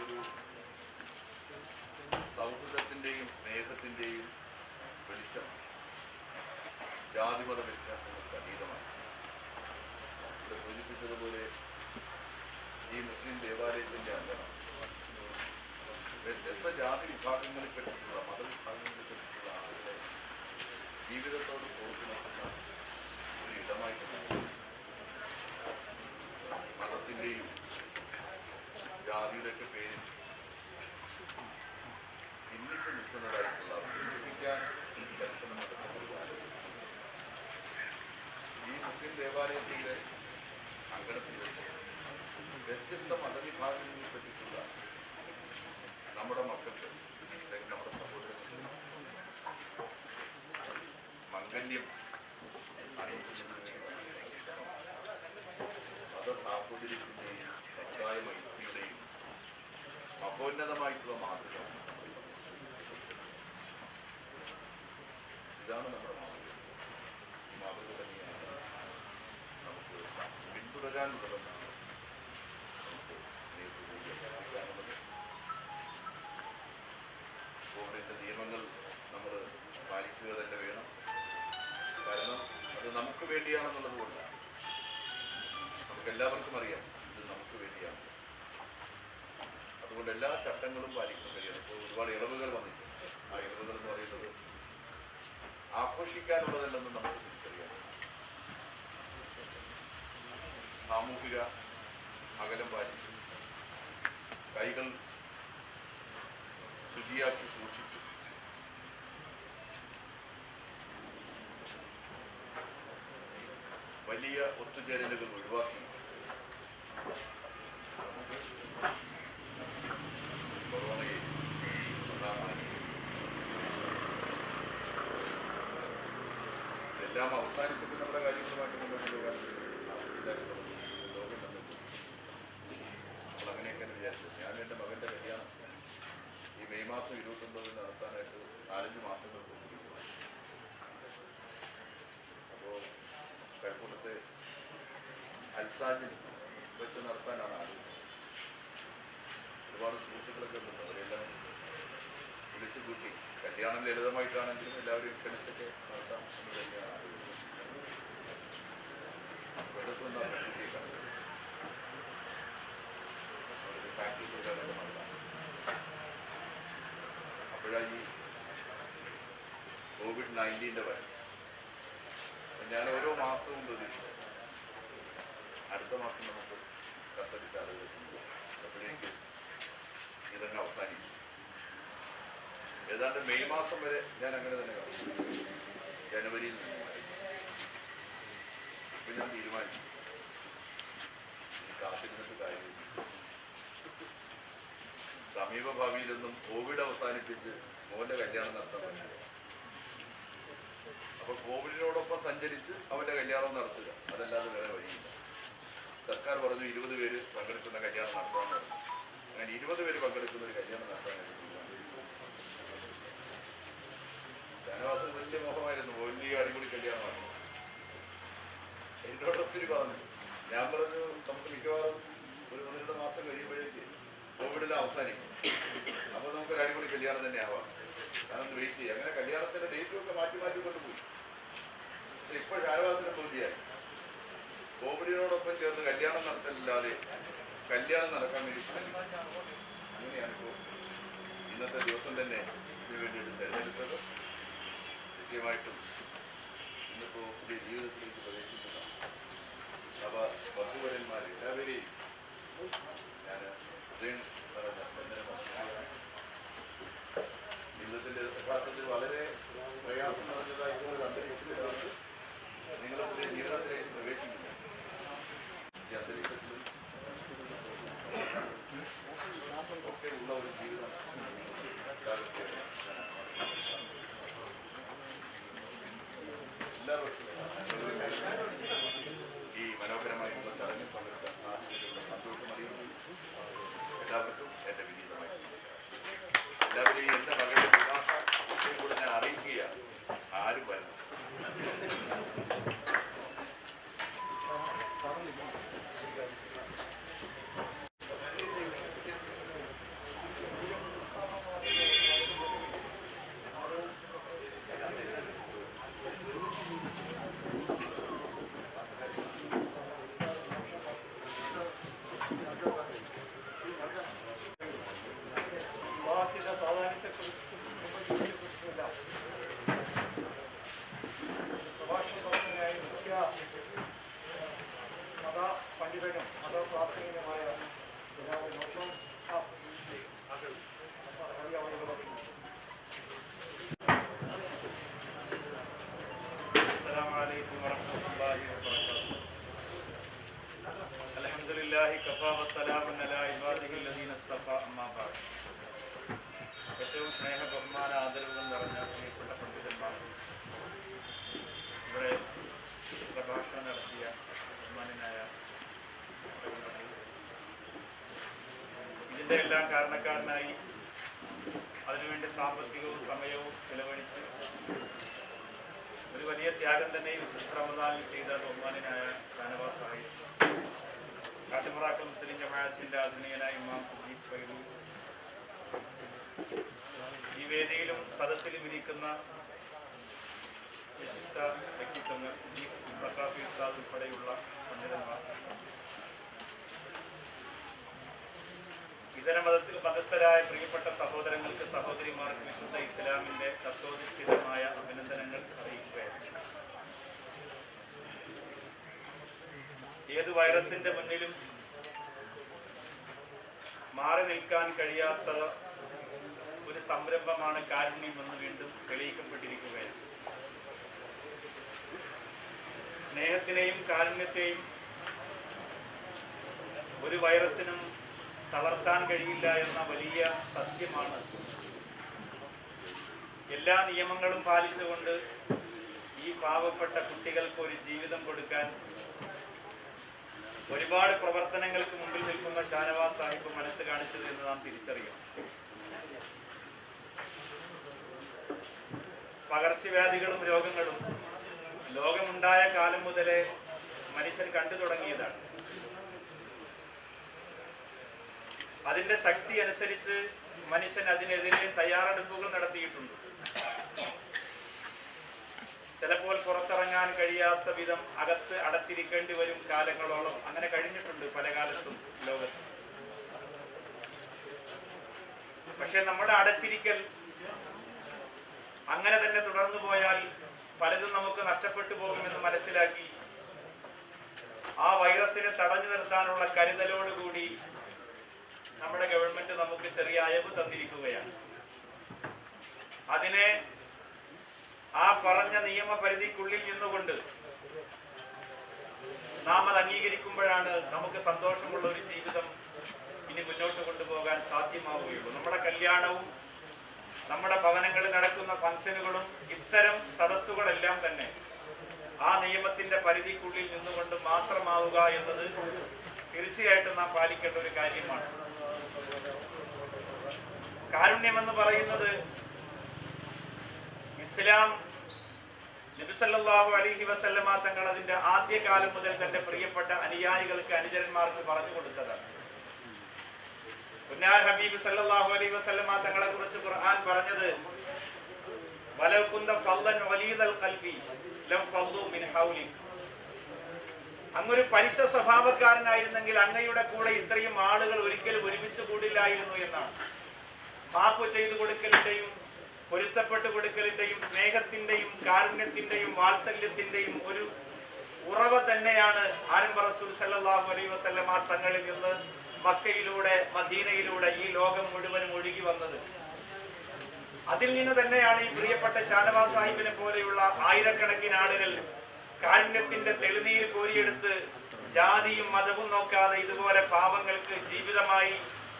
ഒരു സൗഹൃദത്തിൻ്റെയും സ്നേഹത്തിൻ്റെയും വെളിച്ചമാണ്. ജാതിമത വ്യത്യാസങ്ങൾക്ക് അതീതമാണ്. ഇവിടെ സൂചിപ്പിച്ചതുപോലെ ഈ മുസ്ലിം ദേവാലയത്തിൻ്റെ അംഗനം വ്യത്യസ്ത ജാതി വിഭാഗങ്ങളിൽ പെട്ടിട്ടുള്ള, മതവിഭാഗങ്ങളിൽ വ്യത്യസ്ത മതവിഭാഗങ്ങളെ പറ്റിയിട്ടുള്ള നമ്മുടെ മക്കൾക്ക് അല്ലെങ്കിൽ നമ്മുടെ സഹോദരങ്ങൾക്ക് മംഗല്യം അറിയിക്കുന്നതിന് മതസാഹോദര്യത്തിൻ്റെയും സമുദായ മൈത്രിയുടെയും മഹോന്നതമായിട്ടുള്ള മാതൃക ഇതാണ് നമ്മുടെ മാതൃക. ഈ മാതൃക തന്നെയാണ് നമുക്ക് പിന്തുടരാനുള്ളതെന്നാണ് നമുക്ക് നേതൃത്വം. കോവിഡിൻ്റെ നിയമങ്ങൾ നമ്മൾ പാലിക്കുക തന്നെ വേണം. കാരണം അത് നമുക്ക് വേണ്ടിയാണെന്നുള്ളത് കൊണ്ടാണ്. നമുക്ക് എല്ലാവർക്കും അറിയാം ഇത് നമുക്ക് വേണ്ടിയാണ്. അതുകൊണ്ട് എല്ലാ ചട്ടങ്ങളും പാലിക്കാൻ കഴിയണം. ഇപ്പോൾ ഒരുപാട് ഇളവുകൾ വന്നിട്ടുണ്ട്. ആ ഇളവുകൾ എന്ന് പറയുന്നത് ആഘോഷിക്കാനുള്ളതല്ലെന്ന് നമുക്ക് തിരിച്ചറിയാം. സാമൂഹിക അകലം പാലിച്ചു, കൈകൾ ശുചിയാക്കി സൂക്ഷിച്ചു, വലിയ ഒത്തുചേരലുകൾ ഒഴിവാക്കി നമുക്ക് കൊറോണയെ ഇതെല്ലാം അവസാനിപ്പിച്ച് നമ്മുടെ കാര്യങ്ങളുമായിട്ട് മുന്നോട്ട് പോകാൻ ലോകം തന്നിട്ടുണ്ട്. നമ്മൾ അങ്ങനെയൊക്കെ വിചാരിച്ചു. ഞാൻ എൻ്റെ മകൻ്റെ കല്യാണം ഈ മെയ് മാസം 29 നടത്താനായിട്ട് 4-5 മാസങ്ങൾക്ക് മുമ്പ്. അപ്പോൾ കഴക്കൂട്ടത്തെ അൽസാജിൽ വെച്ച് നടത്താനാണ് ആഗ്രഹം. ഒരുപാട് സുഹൃത്തുക്കളൊക്കെ ഉണ്ട്. അവരെല്ലാം വിളിച്ചു കൂട്ടി കല്യാണം ലളിതമായിട്ടാണെങ്കിലും എല്ലാവരെയും ക്ഷണിച്ചൊക്കെ നടത്താം എന്ന് തന്നെയാണ് ആഗ്രഹിക്കുന്നത്. വെളുപ്പൊന്നാണ് കൂട്ടിയേക്കാണ് അവരൊരു ഫാക്ടറി തൊഴിലാളികൾ നടത്താം. അപ്പോഴാണ് ഈ COVID-19 വരെ ഞാൻ ഓരോ മാസവും പ്രതീക്ഷിച്ചു അടുത്ത മാസം നമുക്ക് കത്തടിച്ച ആളുകൾ അപ്പോഴേക്ക് ഇതങ്ങ് അവസാനിക്കും. ഏതാണ്ട് മെയ് മാസം വരെ ഞാൻ അങ്ങനെ തന്നെ കാണും. ജനുവരിയിൽ നിന്ന് ഇപ്പം ഞാൻ തീരുമാനിച്ചു കാത്തിരുന്നിട്ട് കാര്യമില്ല. സമീപ ഭാവിയിലൊന്നും കോവിഡ് അവസാനിപ്പിച്ച് മോൻ്റെ കല്യാണം നടത്താൻ പറ്റില്ല. അപ്പൊ കോവിഡിനോടൊപ്പം സഞ്ചരിച്ച് അവന്റെ കല്യാണം നടത്തുക, അതല്ലാതെ വേറെ വഴിയില്ല. സർക്കാർ പറഞ്ഞു 20 പേര് പങ്കെടുക്കുന്ന കല്യാണം നടത്താമെന്ന് പറഞ്ഞു. അങ്ങനെ 20 പേര് പങ്കെടുക്കുന്ന ഒരു കല്യാണം നടത്താനായിട്ട് ജനവാസം വലിയ മോഹമായിരുന്നു. വലിയ അടിപൊളി കല്യാണമാണ്. എന്നോട് ഒത്തിരി പറഞ്ഞു. ഞാൻ പറഞ്ഞു നമുക്ക് മിക്കവാറും ഒരു 1-2 മാസം കഴിയുമ്പോഴേക്ക് കോവിഡെല്ലാം അവസാനിക്കും. അപ്പോൾ നമുക്കൊരു അടിപൊളി കല്യാണം തന്നെ ആവാം. ഞാനൊന്ന് വെയിറ്റ് ചെയ്യും. അങ്ങനെ കല്യാണത്തിന്റെ ഡേറ്റും ഒക്കെ മാറ്റി കൊണ്ടുപോയി. ഇപ്പോൾ ഷാനവാസിനെ ബോധ്യമായി കോവിഡിനോടൊപ്പം ചേർന്ന് കല്യാണം നടത്തലില്ലാതെ കല്യാണം നടക്കാൻ വേണ്ടി അങ്ങനെയാണ് ഇപ്പോൾ ഇന്നത്തെ ദിവസം തന്നെ ഇതിനു വേണ്ടിയിട്ട് തിരഞ്ഞെടുത്തത്. നിശ്ചയമായിട്ടും ഇന്നിപ്പോൾ പുതിയ ജീവിതത്തിലേക്ക് പ്രവേശിക്കുന്ന വധുവരന്മാർ എല്ലാവരെയും ഞാൻ ഹൃദയം ജീവിതത്തിൻ്റെ യഥാർത്ഥത്തിൽ വളരെ പ്രയാസം നിറഞ്ഞതായിട്ടുള്ള ഒരു അന്തരീക്ഷത്തിലാണ് നിങ്ങൾ പുതിയ ജീവിതത്തിലേക്ക് പ്രവേശിക്കുന്നത്. ഈ അന്തരീക്ഷത്തിൽ ഒക്കെ ഉള്ള ഒരു ജീവിതം എല്ലാവർക്കും ഈ മനോഹരമായിട്ടുള്ള ചടങ്ങിൽ പങ്കെടുക്കാൻ സാധിച്ചിട്ടുള്ള സന്തോഷം അറിയുന്നു. എല്ലാവർക്കും എൻ്റെ വിനീതമായി എല്ലാവരെയും എൻ്റെ മകളുടെ വിവാഹം കൂടെ ഞാൻ അറിയിക്കുകയാണ്. ആരും വരുന്നു. എൻ്റെ സാമ്പത്തികവും സമയവും ചെലവഴിച്ച് ഒരു വലിയ ത്യാഗം തന്നെ വിശുദ്ധ റമദാനിൽ ചെയ്ത ബഹുമാനായ ഷാനവാസ് സാഹിബ്, കാട്ടുമറാക്ക മുസ്ലിം ജമാഅത്തിന്റെ ആധുനികനായ ഇമാം സുജീബ് ഫൈദി, ഈ വേദിയിലും സദസ്സിലും ഇരിക്കുന്ന വിശിഷ്ട വ്യക്തിത്വങ്ങൾ, സഖാഫി ഉസ്താദ് ഉൾപ്പെടെയുള്ള പണ്ഡിതന്മാർ, ഇതര മതസ്ഥരായ പ്രിയപ്പെട്ട സഹോദരങ്ങൾക്ക്, സഹോദരിമാർക്ക് വിശുദ്ധ ഇസ്ലാമിന്റെ തത്വോധിഷ്ഠിതമായ അഭിനന്ദനങ്ങൾ അറിയിക്കുകയാണ്. ഏത് വൈറസിന്റെ മുന്നിലും മാറി നിൽക്കാൻ കഴിയാത്ത ഒരു സംരംഭമാണ് കാരുണ്യം എന്ന് വീണ്ടും തെളിയിക്കപ്പെട്ടിരിക്കുകയാണ്. സ്നേഹത്തിനെയും കാരുണ്യത്തെയും ഒരു വൈറസിനും തളർത്താൻ കഴിയില്ല എന്ന വലിയ സത്യമാണ് എല്ലാ നിയമങ്ങളും പാലിച്ചുകൊണ്ട് ഈ പാവപ്പെട്ട കുട്ടികൾക്ക് ഒരു ജീവിതം കൊടുക്കാൻ ഒരുപാട് പ്രവർത്തനങ്ങൾക്ക് മുമ്പിൽ നിൽക്കുന്ന ഷാനവാസ് സാഹിബ് മനസ്സ് കാണിച്ചത് എന്ന് നാം തിരിച്ചറിയാം. പകർച്ചവ്യാധികളും രോഗങ്ങളും ലോകമുണ്ടായ കാലം മുതലേ മനുഷ്യൻ കണ്ടു തുടങ്ങിയതാണ്. അതിന്റെ ശക്തി അനുസരിച്ച് മനുഷ്യൻ അതിനെതിരെ തയ്യാറെടുപ്പുകൾ നടത്തിയിട്ടുണ്ട്. ചിലപ്പോൾ പുറത്തിറങ്ങാൻ കഴിയാത്ത വിധം അകത്ത് അടച്ചിരിക്കേണ്ടി വരും കാലങ്ങളോളം. അങ്ങനെ കഴിഞ്ഞിട്ടുണ്ട് പല കാലത്തും ലോകത്ത്. പക്ഷെ നമ്മുടെ അടച്ചിരിക്കൽ അങ്ങനെ തന്നെ തുടർന്നു പോയാൽ പലതും നമുക്ക് നഷ്ടപ്പെട്ടു പോകുമെന്ന് മനസ്സിലാക്കി ആ വൈറസിനെ തടഞ്ഞു നിർത്താനുള്ള കരുതലോടുകൂടി നമ്മുടെ ഗവൺമെന്റ് നമുക്ക് ചെറിയ അയവ് തന്നിരിക്കുകയാണ്. അതിനെ ആ പറഞ്ഞ നിയമപരിധിക്കുള്ളിൽ നിന്നുകൊണ്ട് നാം അത് അംഗീകരിക്കുമ്പോഴാണ് നമുക്ക് സന്തോഷമുള്ള ഒരു ജീവിതം ഇനി മുന്നോട്ട് കൊണ്ടുപോകാൻ സാധ്യമാവുകയുള്ളൂ. നമ്മുടെ കല്യാണവും നമ്മുടെ ഭവനങ്ങളിൽ നടക്കുന്ന ഫംഗ്ഷനുകളും ഇത്തരം സദസ്സുകളെല്ലാം തന്നെ ആ നിയമത്തിന്റെ പരിധിക്കുള്ളിൽ നിന്നുകൊണ്ട് മാത്രമാവുക എന്നത് തീർച്ചയായിട്ടും നാം പാലിക്കേണ്ട ഒരു കാര്യമാണ്. കാരുണ്യമെന്ന് പറയുന്നത് ഇസ്ലാം നബി സല്ലല്ലാഹു അലൈഹി വസല്ലമ തങ്ങൾ അതിന്റെ ആദ്യകാലം മുതൽ തന്റെ പ്രിയപ്പെട്ട അനുയായികൾക്ക്, അനുചരന്മാർക്ക് പറഞ്ഞു കൊടുത്തതാണ്. പുന്നാർ ഹബീബ് സല്ലല്ലാഹു അലൈഹി വസല്ലമ തങ്ങളെ കുറിച്ച് ഖുർആൻ പറഞ്ഞത് വലൗ കുന്ത ഫല്ലൻ വലീദൽ ഖൽബി ലം ഫല്ലു മിൻ ഹൗലിക്. അങ്ങൊരു പരിശ സ്വഭാവക്കാരനായിരുന്നെങ്കിൽ അങ്ങയുടെ കൂടെ ഇത്രയും ആളുകൾ ഒരിക്കലും ഒരുമിച്ച് കൂടില്ലായിരുന്നു എന്നാണ്. മാപ്പ് ചെയ്തു കൊടുക്കലിന്റെയും പൊരുത്തപ്പെട്ടു കൊടുക്കലിന്റെയും സ്നേഹത്തിന്റെയും കാരുണ്യത്തിന്റെയും വാത്സല്യത്തിന്റെയും ഒരു ഉറവ തന്നെയാണ് ആരംഭ റസൂൽ സല്ലല്ലാഹു അലൈഹി വസല്ലമ തങ്ങളിൽ നിന്ന് മക്കയിലൂടെ മദീനയിലൂടെ ഈ ലോകം മുഴുവനും ഒഴുകി വന്നത്. അതിൽ നിന്ന് തന്നെയാണ് ഈ പ്രിയപ്പെട്ട ഷാനവാസ് സാഹിബിനെ പോലെയുള്ള ആയിരക്കണക്കിന് ആളുകൾ കാരുണ്യത്തിന്റെ തെളിനീര് കോരിയെടുത്ത് ജാതിയും മതവും നോക്കാതെ ഇതുപോലെ പാവങ്ങൾക്ക് ജീവിതമായി,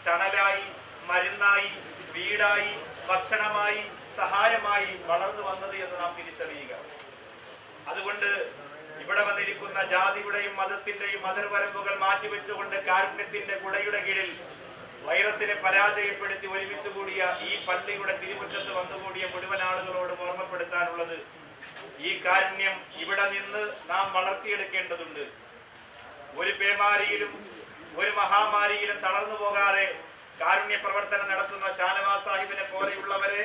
തണലായി, മരുന്നായി, വീടായി, ഭക്ഷണമായി, സഹായമായി വളർന്നു വന്നത് എന്ന് നാം തിരിച്ചറിയുക. അതുകൊണ്ട് ഇവിടെ വന്നിരിക്കുന്ന ജാതിയുടെയും മതത്തിന്റെയും അതിർവരമ്പുകൾ മാറ്റിവെച്ചുകൊണ്ട് കാരുണ്യത്തിന്റെ കുടയുടെ കീഴിൽ വൈറസിനെ പരാജയപ്പെടുത്തി ഒരുമിച്ച് കൂടിയ ഈ പള്ളിയുടെ തിരുമുറ്റത്ത് വന്നുകൂടിയ മുഴുവൻ ആളുകളോട് ഓർമ്മപ്പെടുത്താനുള്ളത്, ഈ കാരുണ്യം ഇവിടെ നിന്ന് നാം വളർത്തിയെടുക്കേണ്ടതുണ്ട്. ഒരു പേമാരിയിലും ഒരു മഹാമാരിയിലും തളർന്നു പോകാതെ കാരുണ്യ പ്രവർത്തനം നടത്തുന്ന ഷാനവാസ് സാഹിബിനെ പോലെയുള്ളവരെ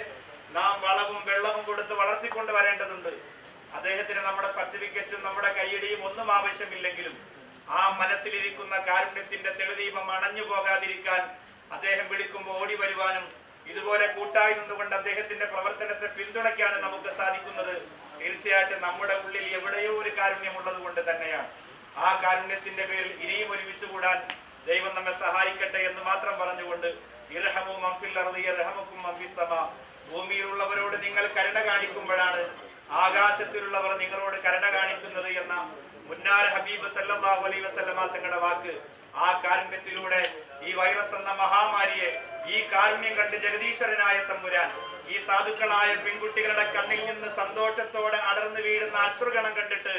നാം വളവും വെള്ളവും കൊടുത്ത് വളർത്തിക്കൊണ്ട് വരേണ്ടതുണ്ട്. അദ്ദേഹത്തിന് നമ്മുടെ സർട്ടിഫിക്കറ്റും നമ്മുടെ കൈയടിയും ഒന്നും ആവശ്യമില്ലെങ്കിലും ആ മനസ്സിലിരിക്കുന്ന കാരുണ്യത്തിന്റെ തെളിദീപം അണഞ്ഞു പോകാതിരിക്കാൻ അദ്ദേഹം വിളിക്കുമ്പോൾ ഓടി വരുവാനും ഇതുപോലെ കൂട്ടായി നിന്നുകൊണ്ട് അദ്ദേഹത്തിന്റെ പ്രവർത്തനത്തെ പിന്തുണയ്ക്കാനും നമുക്ക് സാധിക്കുന്നത് തീർച്ചയായിട്ടും നമ്മുടെ ഉള്ളിൽ എവിടെയോ ഒരു കാരുണ്യമുള്ളത് കൊണ്ട് തന്നെയാണ്. ആ കാരുണ്യത്തിന്റെ പേരിൽ ഇനിയും ഒരുമിച്ച് കൂടാൻ ദൈവം നമ്മെ സഹായിക്കട്ടെ എന്ന് മാത്രം പറഞ്ഞുകൊണ്ട് ഇർഹമു മൻ ഫിൽ അർളി യർഹമുക്കും മൻ ഫിസ് സമാ, ഭൂമിയിലുള്ളവരോട് നിങ്ങൾ കരുണ കാണിക്കുമ്പോഴാണ് ആകാശത്തിലുള്ളവർ നിങ്ങളോട് കരുണ കാണിക്കുന്നത് എന്ന മുന്നാർ ഹബീബ് സല്ലല്ലാഹു അലൈഹി വസല്ലമ തങ്ങളുടെ വാക്ക്, ആ കാരുണ്യത്തിലൂടെ ഈ വൈറസ് എന്ന മഹാമാരിയെ, ഈ കാരുണ്യം കണ്ട് ജഗദീശ്വരനായ തമ്പുരാൻ ഈ സാധുക്കളായ പെൺകുട്ടികളുടെ കണ്ണിൽ നിന്ന് സന്തോഷത്തോടെ അടർന്നു വീഴുന്ന അശ്രുഗണം കണ്ടിട്ട്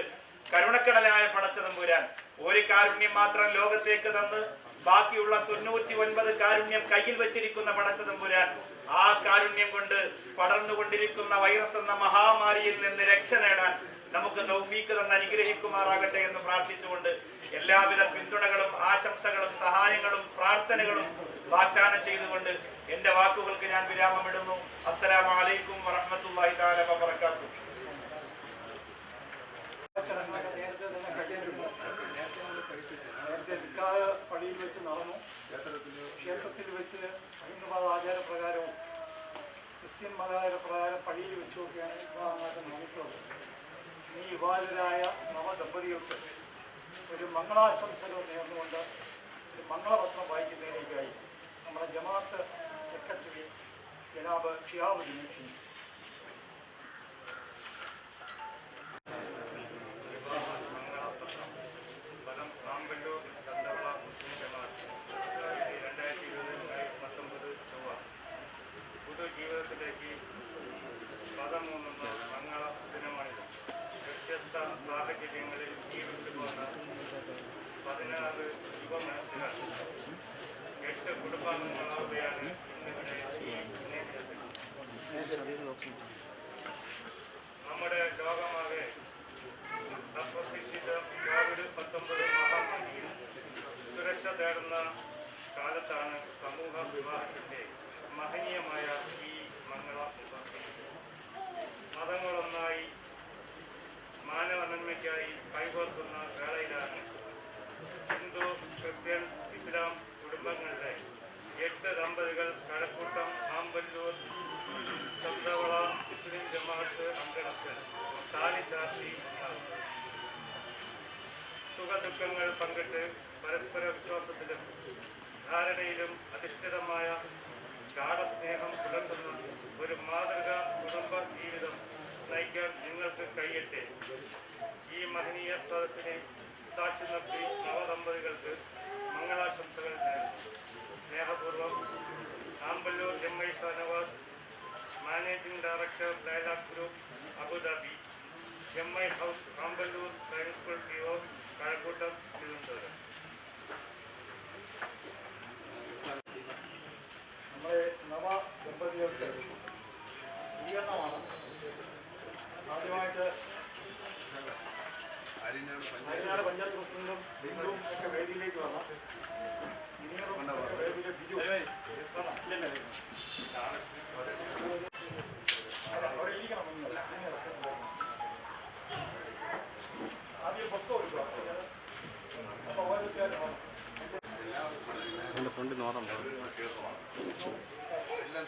കരുണക്കടലായ പടച്ച തമ്പുരാൻ ഒരു കാരുണ്യം മാത്രം ലോകത്തേക്ക് തന്ന് ബാക്കിയുള്ള 99 കാരുണ്യം കയ്യിൽ വെച്ചിരിക്കുന്ന പടച്ച തമ്പുരാൻ ആ കാരുണ്യം കൊണ്ട് പടർന്നുകൊണ്ടിരിക്കുന്ന വൈറസ് എന്ന മഹാമാരിയിൽ നിന്ന് രക്ഷ നേടാൻ നമുക്ക് തൗഫീക്ക് തന്ന് അനുഗ്രഹിക്കുമാറാകട്ടെ എന്ന് പ്രാർത്ഥിച്ചുകൊണ്ട് എല്ലാവിധ പിന്തുണകളും ആശംസകളും സഹായങ്ങളും പ്രാർത്ഥനകളും വാഗ്ദാനം ചെയ്തുകൊണ്ട് എന്റെ വാക്കുകൾക്ക് ഞാൻ വിരാമമിടുന്നു. അസ്സലാമു അലൈക്കും വറഹ്മത്തുള്ളാഹി തആല വബറകാതുഹു. ചടങ്ങുകളൊക്കെ നേരത്തെ തന്നെ കഴിയാറുണ്ട്. നേരത്തെ നിക്കാഹ് പള്ളിയിൽ വെച്ച് നടന്നു. ക്ഷേത്രത്തിൽ വെച്ച് ഹിന്ദു മത ആചാരപ്രകാരവും ക്രിസ്ത്യൻ മതാചാരപ്രകാരം പള്ളിയിൽ വെച്ചുമൊക്കെയാണ് വിവാഹങ്ങളൊക്കെ നടന്നിട്ടുള്ളത്. ഈ വിവാഹിതരായ നവദമ്പതികൾക്ക് ഒരു മംഗളാശംസകൾ നേർന്നുകൊണ്ട് ഒരു മംഗളപത്രം വായിക്കുന്നതിലേക്കായി നമ്മുടെ ജമാഅത്ത് സെക്രട്ടറി ജനാബ് ഷിഹാബുദ്ദീൻ ക്ഷണിച്ചു. ജീവിതത്തിലേക്ക് പദമൂന്നുന്ന മംഗള ദിനമാണിത്. വ്യത്യസ്ത സാഹചര്യങ്ങളിൽ ജീവിച്ചു പോന്ന 16 യുവമനസ്സുകൾ 8 കുടുംബാംഗങ്ങളാവുകയാണ് ഇന്നിവിടെ ഈ നേതൃത്വത്തിൽ. നമ്മുടെ ലോകമാകെ അപ്രതീക്ഷിത COVID-19 മഹാമാരിയിൽ സുരക്ഷ തേടുന്ന കാലത്താണ് സമൂഹ വിവാഹത്തിന്റെ മഹനീയമായ ഈ മംഗള മതങ്ങളൊന്നായി മാനവ നന്മയ്ക്കായി കൈകോർക്കുന്ന വേളയിലാണ് ഹിന്ദു, ക്രിസ്ത്യൻ, ഇസ്ലാം കുടുംബങ്ങളുടെ 8 ദമ്പതികൾ കഴക്കൂട്ടം ആമ്പല്ലൂർ ചന്ദ്രവള മുസ്ലിം ജമാഅത്ത് അങ്കണത്തിൽ താലി ചാർത്തി സുഖദുഃഖങ്ങൾ പങ്കിട്ട് പരസ്പര വിശ്വാസത്തിലും ധാരണയിലും അധിഷ്ഠിതമായ ഗാഢസ്നേഹം പുലർത്തുന്ന ഒരു മാതൃക കുടുംബ ജീവിതം നയിക്കാൻ നിങ്ങൾക്ക് കഴിയട്ടെ. ഈ മഹനീയ സദസ്സിനെ സാക്ഷി നിർത്തി നവദമ്പതികൾക്ക് മംഗളാശംസകൾ നേരുന്നു. സ്നേഹപൂർവ്വം Ampallur M I. Shanavas, managing director dialogue group Abu Dhabi, M I. House Ampallur science school P O. Kazhakoottam Thiruvananthapuram. നമ്മുടെ നവദമ്പതികൾക്ക് സ്വീകരണമാണ്. ആദ്യമായിട്ട് അരിനാട് പഞ്ചായത്ത് പ്രസിഡന്റും ബിന്ദുവും ഒക്കെ വേദിയിലേക്ക് വന്നു. വേദിയിലെ ബിജു അവിടെ ഇരിക്കണം. ആദ്യം പൊക്കം കൊടുക്കുക. അപ്പോൾ ഓരോരുത്തരും കൊണ്ട് നോക്കാം. എല്ലാം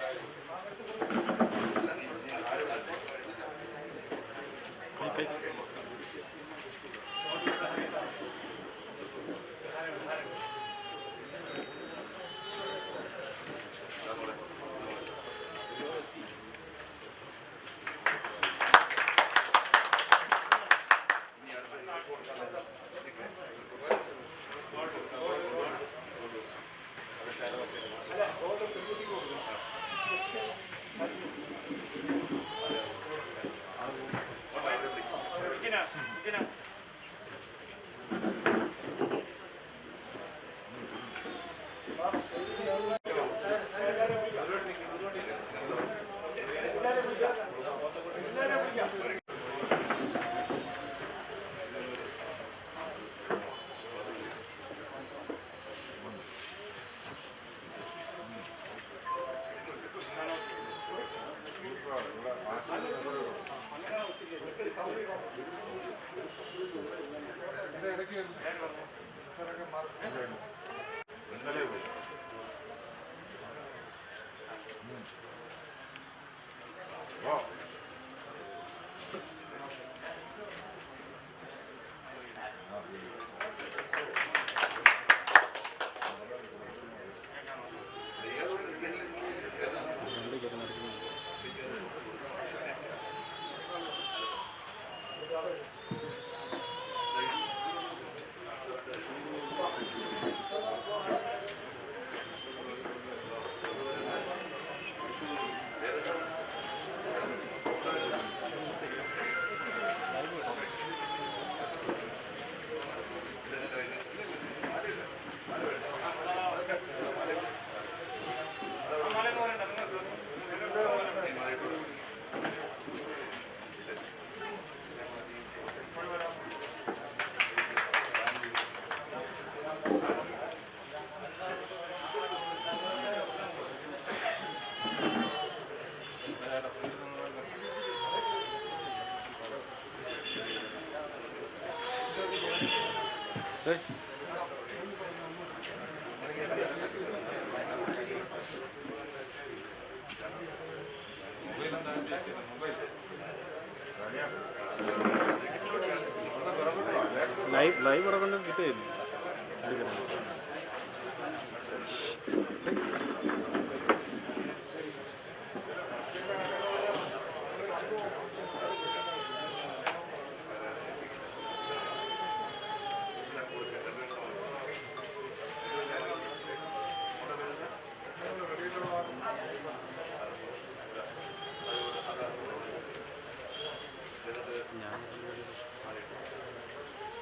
ലൈവ് ഉറക്കൊണ്ട് കിട്ടുകയില്ല.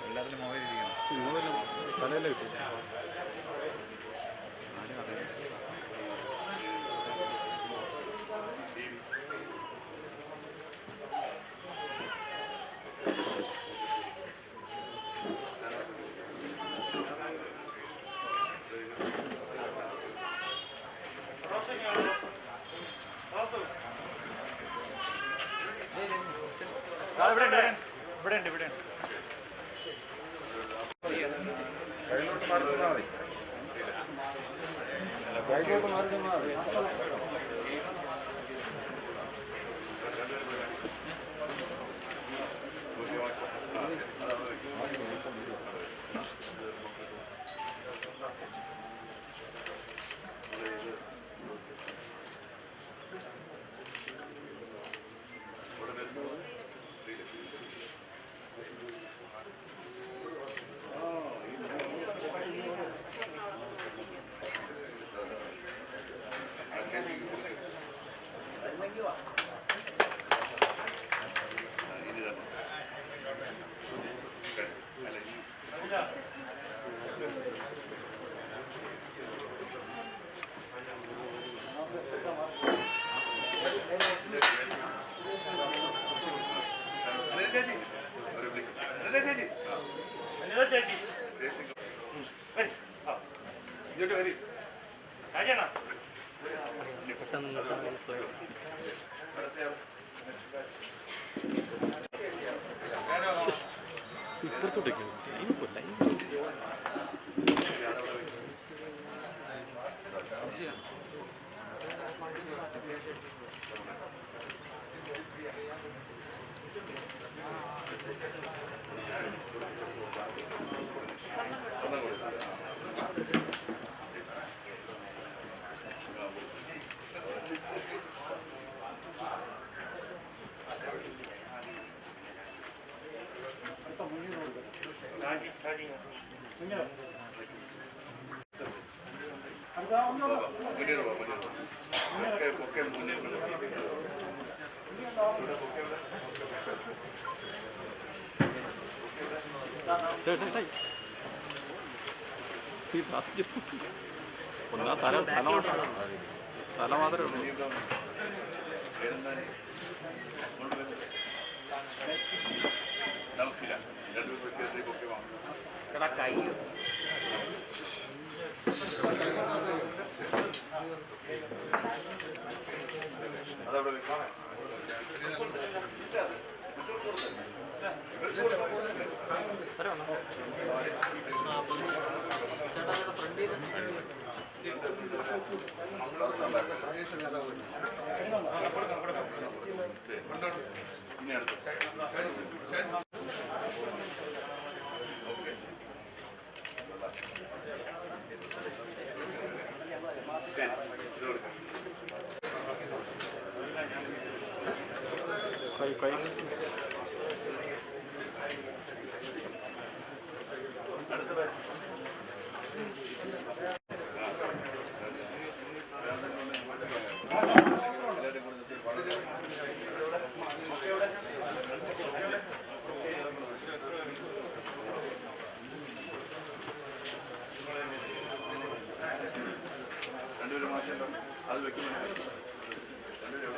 എല്ലാത്തിലും മൊബൈൽ ഇരിക്കണം. തലയല്ലേ കിട്ടും. ഇവിടെ ഉണ്ട് കയ്യിലോട്ട് മാറി നിന്നാൽ മതി. സൈഡിലോട്ട് മാറി നിന്നാൽ മതി. ഇങ്ങോട്ട് വരി. ഇപ്പുറത്തോട്ടേക്ക് മുന്നേറ് പോ, മുന്നേറ് പോ. ഒക്കെ മുന്നേറ് പോ. ഒന്നാ തല തല മാത്രമേ ഉള്ളൂ. നമുക്കില്ല. രണ്ടു പേർക്ക് ഒക്കെ വാങ്ങും. അതവിടെ വെക്കാം. ഇനി അടുത്ത് കൈ അടുത്ത ബാച്ച് രണ്ടുപേരും മാറ്റം അത് വെക്കുന്നുണ്ട്. രണ്ടുപേരും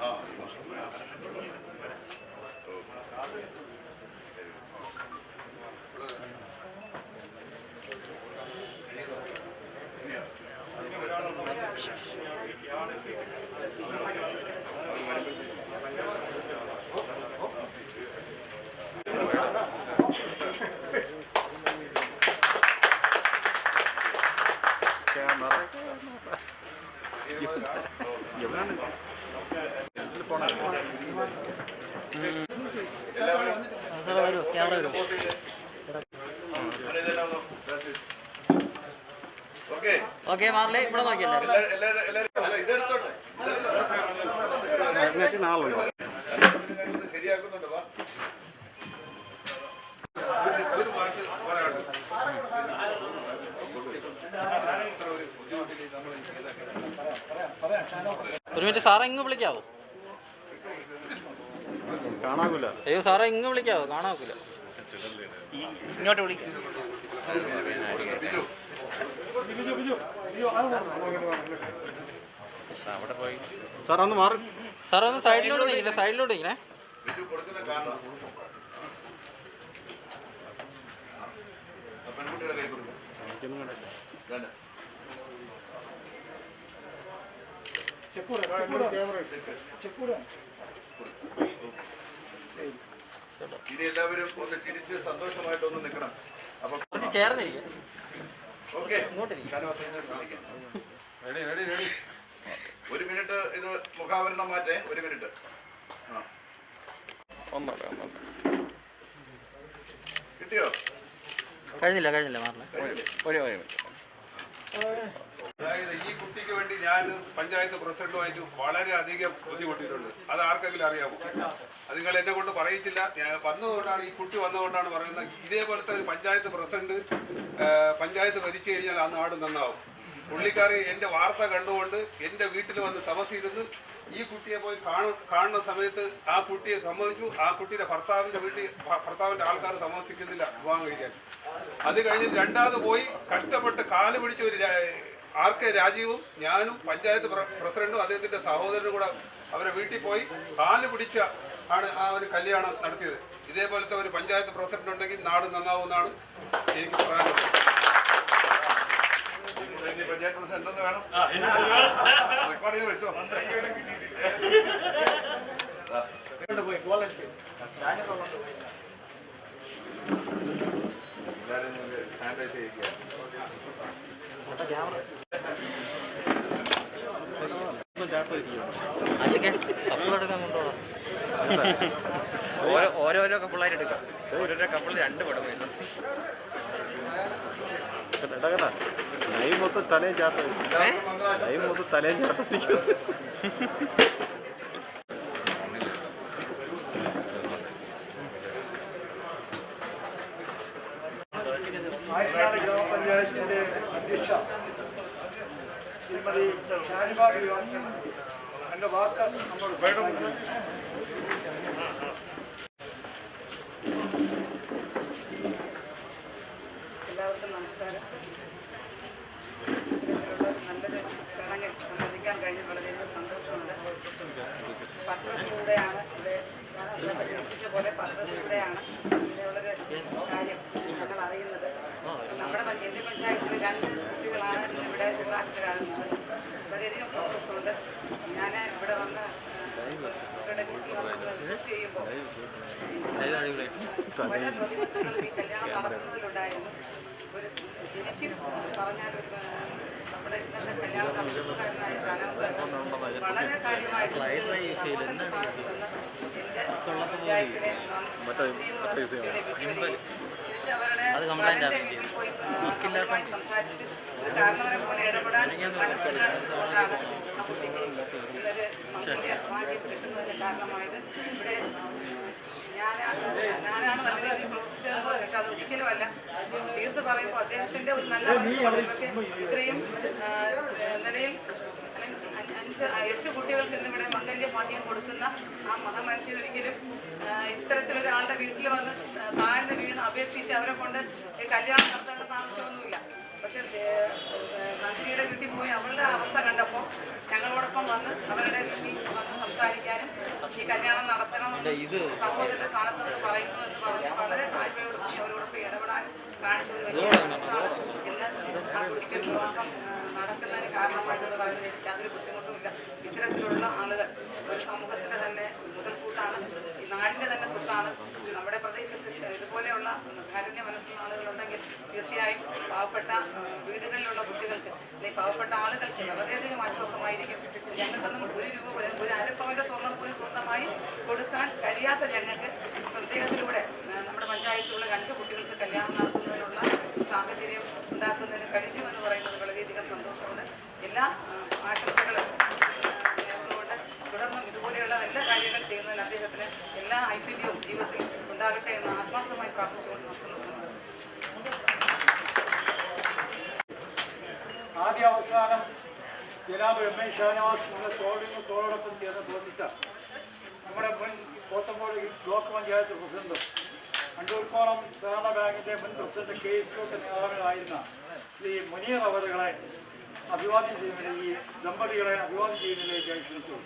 ആ ഓക്കെ ഓക്കെ മാറില്ലേ ഇവിടെ നോക്കിയല്ലേ അല്ല ഇതെടുത്തോട്ടെ ശരിയാക്കുന്നുണ്ട് വാ ഒരു വാക്ക് പറയാനുണ്ട് ഒരു മിനിറ്റ് സാറേ ഇങ്ങ് വിളിക്കാവോ? കാണാകൂല. അയ്യോ സാറേ ഇങ്ങ് വിളിക്കാവോ? കാണാക്കൂല. ഇങ്ങോട്ട് വിളിക്കാം. അവിടെ പോയി സാർ ഒന്ന് മാറി. സാർ ഒന്ന് സൈഡിലോട്ട് നീക്കില്ലേ? സൈഡിലോട്ട് നീക്കണേ. പെൺകുട്ടിയുടെ കൈ കൊടുക്കും ഇനി എല്ലാവരും ഒന്ന് ചിരിച്ച് സന്തോഷമായിട്ടൊന്ന് നിൽക്കണം. അപ്പൊ ചേർന്നിരിക്കുക. ഓക്കെ ഇങ്ങോട്ട് ശ്രദ്ധിക്കാം. ഒരു മിനിറ്റ് ഇത് മുഖാവരണം മാറ്റേ. ഒരു മിനിറ്റ്. കിട്ടിയോ? കഴിഞ്ഞില്ല മാറില്ല. അതായത് ഈ കുട്ടിക്ക് വേണ്ടി ഞാൻ പഞ്ചായത്ത് പ്രസിഡന്റുമായിട്ട് വളരെയധികം ബുദ്ധിമുട്ടിയിട്ടുണ്ട്. അത് ആർക്കെങ്കിലും അറിയാമോ? അത് നിങ്ങൾ എന്നെ കൊണ്ട് പറയിച്ചില്ല. ഞാൻ വന്നതുകൊണ്ടാണ്, ഈ കുട്ടി വന്നതുകൊണ്ടാണ് പറയുന്നത്. ഇതേപോലത്തെ ഒരു പഞ്ചായത്ത് പ്രസിഡന്റ് പഞ്ചായത്ത് ഭരിച്ചു കഴിഞ്ഞാൽ ആ നാട് നന്നാവും. പുള്ളിക്കാരി എൻ്റെ വാർത്ത കണ്ടുകൊണ്ട് എൻ്റെ വീട്ടിൽ വന്ന് തമസിരുന്ന് ഈ കുട്ടിയെ പോയി കാണുന്ന സമയത്ത് ആ കുട്ടിയെ സമ്മതിച്ചു. ആ കുട്ടിയുടെ ഭർത്താവിൻ്റെ ആൾക്കാർ താമസിക്കുന്നില്ല വിവാഹം കഴിക്കാൻ. അത് കഴിഞ്ഞ് രണ്ടാമത് പോയി കഷ്ടപ്പെട്ട് കാല് പിടിച്ച ഒരു RK രാജീവും ഞാനും പഞ്ചായത്ത് പ്രസിഡന്റും അദ്ദേഹത്തിൻ്റെ സഹോദരനും കൂടെ അവരെ വീട്ടിൽ പോയി കാല് പിടിച്ച ആണ് ആ ഒരു കല്യാണം നടത്തിയത്. ഇതേപോലത്തെ ഒരു പഞ്ചായത്ത് പ്രസിഡന്റ് ഉണ്ടെങ്കിൽ നാട് നന്നാവുമെന്നാണ് എനിക്ക് പറയാനുള്ളത്. പഞ്ചായത്ത് പ്രസിഡന്റ് എന്തെന്ന് വേണം? റെക്കോർഡ് ചെയ്ത് വെച്ചോ. സാനിറ്റൈസ് ചെയ്യിക്കുക. കപ്പിളെടുക്കാൻ കൊണ്ടുപോകാം. ഓരോരോ കപ്പിളായിട്ട് എടുക്കാം. ഓരോരോ കപ്പിൾ 2 പടം വരുന്നു. നൈ മൊത്തം തലയും ചാട്ടിരിക്കും. ആയിരനാട് ഗ്രാമപഞ്ചായത്തിന്റെ അധ്യക്ഷ ശ്രീമതി ഷാനിബ ബീഗം എന്റെ വാക്ക് നമ്മൾ എല്ലാവർക്കും നമസ്കാരം. നല്ലൊരു ചടങ്ങിൽ സംബന്ധിക്കാൻ കഴിഞ്ഞ് വളരെയധികം സന്തോഷമുണ്ട്. പത്രത്തിലൂടെയാണ് ഇവിടെ ഏൽപ്പിച്ച പോലെ പത്രത്തിലൂടെയാണ് ഇങ്ങനെയുള്ളൊരു കാര്യം ഞങ്ങൾ അറിയുന്നത്. നമ്മുടെ എൻ്റെ പഞ്ചായത്തിൽ 2 കുട്ടികളാണ് ഇവിടെ വിവാഹിതരാകുന്നത്. വളരെയധികം സന്തോഷമുണ്ട്. ഞാൻ ഇവിടെ വന്ന് ഇവരുടെ വീട്ടിൽ വന്ന് വിസിറ്റ് ചെയ്യുമ്പോൾ പല പ്രതിബദ്ധതകളും ഈ കല്യാണം നടത്തുന്നതിലുണ്ടായിരുന്നു. ഒരു ശരിക്കും പറഞ്ഞാൽ നമ്മുടെ ഇന്നത്തെ കല്യാണം നടത്തുന്നതായ ഷാനവാസ് വളരെ കാര്യമായിട്ട് എൻ്റെ പഞ്ചായത്തിലെ അവരുടെ സംസാരിച്ച് ഒരു കാരണവരെ പോലെ ഇടപെടാൻ മനസ്സിലാക്കിക്കൊണ്ടാണ് ആ കുട്ടിക്ക് ഇന്നൊരു ഭാഗ്യം കിട്ടുന്നതിന് കാരണമായത്. ഇവിടെ ഞാനാണ് നല്ല രീതിയിൽ പ്രവർത്തിച്ചതെന്ന് പക്ഷെ അത് ഒരിക്കലുമല്ല. തീർത്ത് പറയുമ്പോൾ അദ്ദേഹത്തിൻ്റെ ഒരു നല്ല മനസ്സുണ്ട്. പക്ഷേ ഇത്രയും നിലയിൽ 5-8 കുട്ടികൾക്ക് ഇന്നിവിടെ മംഗല്യഭാഗ്യം കൊടുക്കുന്ന ആ മഹാമനുഷ്യനൊരിക്കലും ഇത്തരത്തിലൊരാളുടെ വീട്ടിൽ വന്ന് താഴ്ന്ന് വീണ് അപേക്ഷിച്ച് അവരെ കൊണ്ട് കല്യാണം നടത്തേണ്ടെന്ന് ആവശ്യമൊന്നുമില്ല. പക്ഷെ നന്ദിനിയുടെ വീട്ടിൽ പോയി അവളുടെ അവസ്ഥ കണ്ടപ്പോൾ ഞങ്ങളോടൊപ്പം വന്ന് അവരുടെ വീട്ടിൽ വന്ന് സംസാരിക്കാനും ഈ കല്യാണം നടത്തണമെന്ന് സമൂഹത്തിന്റെ സ്ഥാനത്ത് നിന്ന് പറയുന്നു എന്ന് പറഞ്ഞ് വളരെ താഴ്മയോടുകൂടി അവരോടൊപ്പം ഇടപെടാനും കാണിച്ച ഒരു വലിയ മനസ്സാണ് ഇന്ന് ആ കുട്ടിക്ക് വിവാഹം നടക്കുന്നതിന് കാരണമായിട്ടെന്ന് പറയുന്നത് എനിക്ക് യാതൊരു ബുദ്ധിമുട്ടുമില്ല. ഇത്തരത്തിലുള്ള ആളുകൾ ഒരു സമൂഹത്തിന്റെ തന്നെ മുതൽക്കൂട്ടാണ്, ഈ നാടിന്റെ തന്നെ സ്വത്താണ്. നമ്മുടെ പ്രദേശത്ത് ഇതുപോലെയുള്ള കാരുണ്യ മനസ്സുള്ള ആളുകളുണ്ടെങ്കിൽ തീർച്ചയായും പാവപ്പെട്ട വീടുകളിലുള്ള കുട്ടികൾക്ക് അല്ലെങ്കിൽ പാവപ്പെട്ട ആളുകൾക്ക് വളരെയധികം ആശ്വാസമായിരിക്കും. ഞങ്ങൾക്കൊന്നും ഒരു രൂപ പോലും ഒരു അരപ്പവന്റെ സ്വർണ്ണം പോലും സ്വന്തമായി കൊടുക്കാൻ കഴിയാത്ത ഞങ്ങൾക്ക് പ്രത്യേകത്തിലൂടെ നമ്മുടെ പഞ്ചായത്തിലുള്ള 2 കുട്ടികൾക്ക് കല്യാണം നടത്തുന്നതിനുള്ള സാഹചര്യം ഉണ്ടാക്കുന്നതിന് കഴിഞ്ഞു എന്ന് പറയുന്നത് വളരെയധികം സന്തോഷമുണ്ട്. എല്ലാ ആശംസകളും നേർന്നുകൊണ്ട് തുടർന്നും ഇതുപോലെയുള്ള നല്ല കാര്യങ്ങൾ ചെയ്യുന്നതിന് അദ്ദേഹത്തിന് എല്ലാ ഐശ്വര്യവും ജീവിതത്തിൽ ഉണ്ടാകട്ടെ എന്ന് ആത്മാർത്ഥമായി പ്രാർത്ഥിച്ചുകൊണ്ട് നിർത്തുന്നു. ആദ്യ അവസാനം ജനാബ് എം എ ഷാനവാസിന്റെ തോളോടൊപ്പം ചേർന്ന് പ്രവർത്തിച്ച നമ്മുടെ മുൻ കോട്ടമ്പോട് ബ്ലോക്ക് പഞ്ചായത്ത് പ്രസിഡന്റും അണ്ടൂർക്കോണം സഹകരണ ബാങ്കിന്റെ മുൻ പ്രസിഡന്റ് KS നേതാവിനായിരുന്ന ശ്രീ മുനീർ അവറുകളെ അഭിവാദ്യം ചെയ്യുന്നതിന് ഈ ദമ്പതികളെ അഭിവാദ്യം ചെയ്യുന്നതിലേക്ക് ക്ഷണിക്കുന്നു.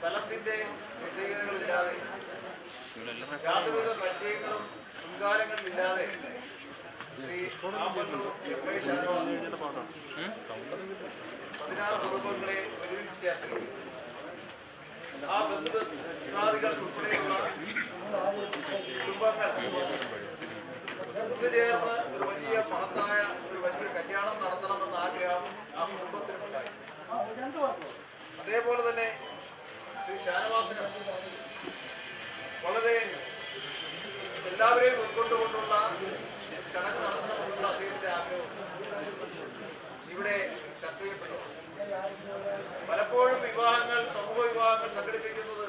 സ്ഥലത്തിന്റെ പ്രത്യേകതകളില്ലാതെ യാതൊരുവിധ പരിചയങ്ങളും മുൻകാലങ്ങളിലില്ലാതെ ശ്രീ ആമ്പല്ലൂർ എം എ ഷാനവാസ് 16 കുടുംബങ്ങളെ ഒരുമിച്ച് ചേർത്തിരിക്കും. ആ ബന്ധുമിത്രാദികൾ ഉൾപ്പെടെയുള്ള കുടുംബങ്ങൾ ഒത്തുചേർന്ന് ഒരു വലിയ മഹത്തായ വലിയൊരു കല്യാണം നടത്തണമെന്ന ആഗ്രഹം ആ കുടുംബത്തിനുണ്ടായി. അതേപോലെ തന്നെ ശ്രീ ഷാനവാസിന് വളരെ എല്ലാവരെയും ഉൾക്കൊണ്ടുകൊണ്ടുള്ള ചടങ്ങ് നടത്തണമെന്നുള്ള അദ്ദേഹത്തിന്റെ ആഗ്രഹം ഇവിടെ ചർച്ച ചെയ്യപ്പെട്ടു. പലപ്പോഴും സമൂഹ വിവാഹങ്ങൾ സംഘടിപ്പിക്കുന്നത്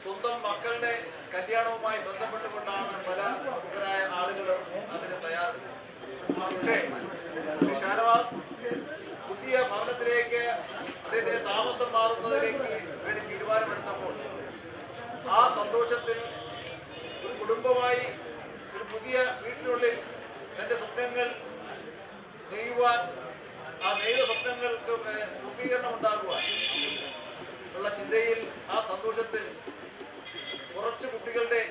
സ്വന്തം മക്കളുടെ കല്യാണവുമായി ബന്ധപ്പെട്ടുകൊണ്ടാണ് പല പ്രമുഖരായ ആളുകളും അതിന് തയ്യാറുണ്ട്. പക്ഷേ ശ്രീ ഷാനവാസ് പുതിയ ഭവനത്തിലേക്ക് അദ്ദേഹത്തിന്റെ താമസം മാറുന്നതിലേക്ക് വേണ്ടി തീരുമാനമെടുത്തപ്പോൾ ആ സന്തോഷത്തിൽ ഒരു കുടുംബമായി ഒരു പുതിയ വീട്ടിനുള്ളിൽ തന്റെ സ്വപ്നങ്ങൾ നെയ്യുവാൻ, ആ നെയ്ത സ്വപ്നങ്ങൾക്ക് രൂപീകരണം ഉണ്ടാകുവാൻ ഉള്ള ചിന്തയിൽ, ആ സന്തോഷത്തിൽ കുറച്ച് കുട്ടികളുടെ,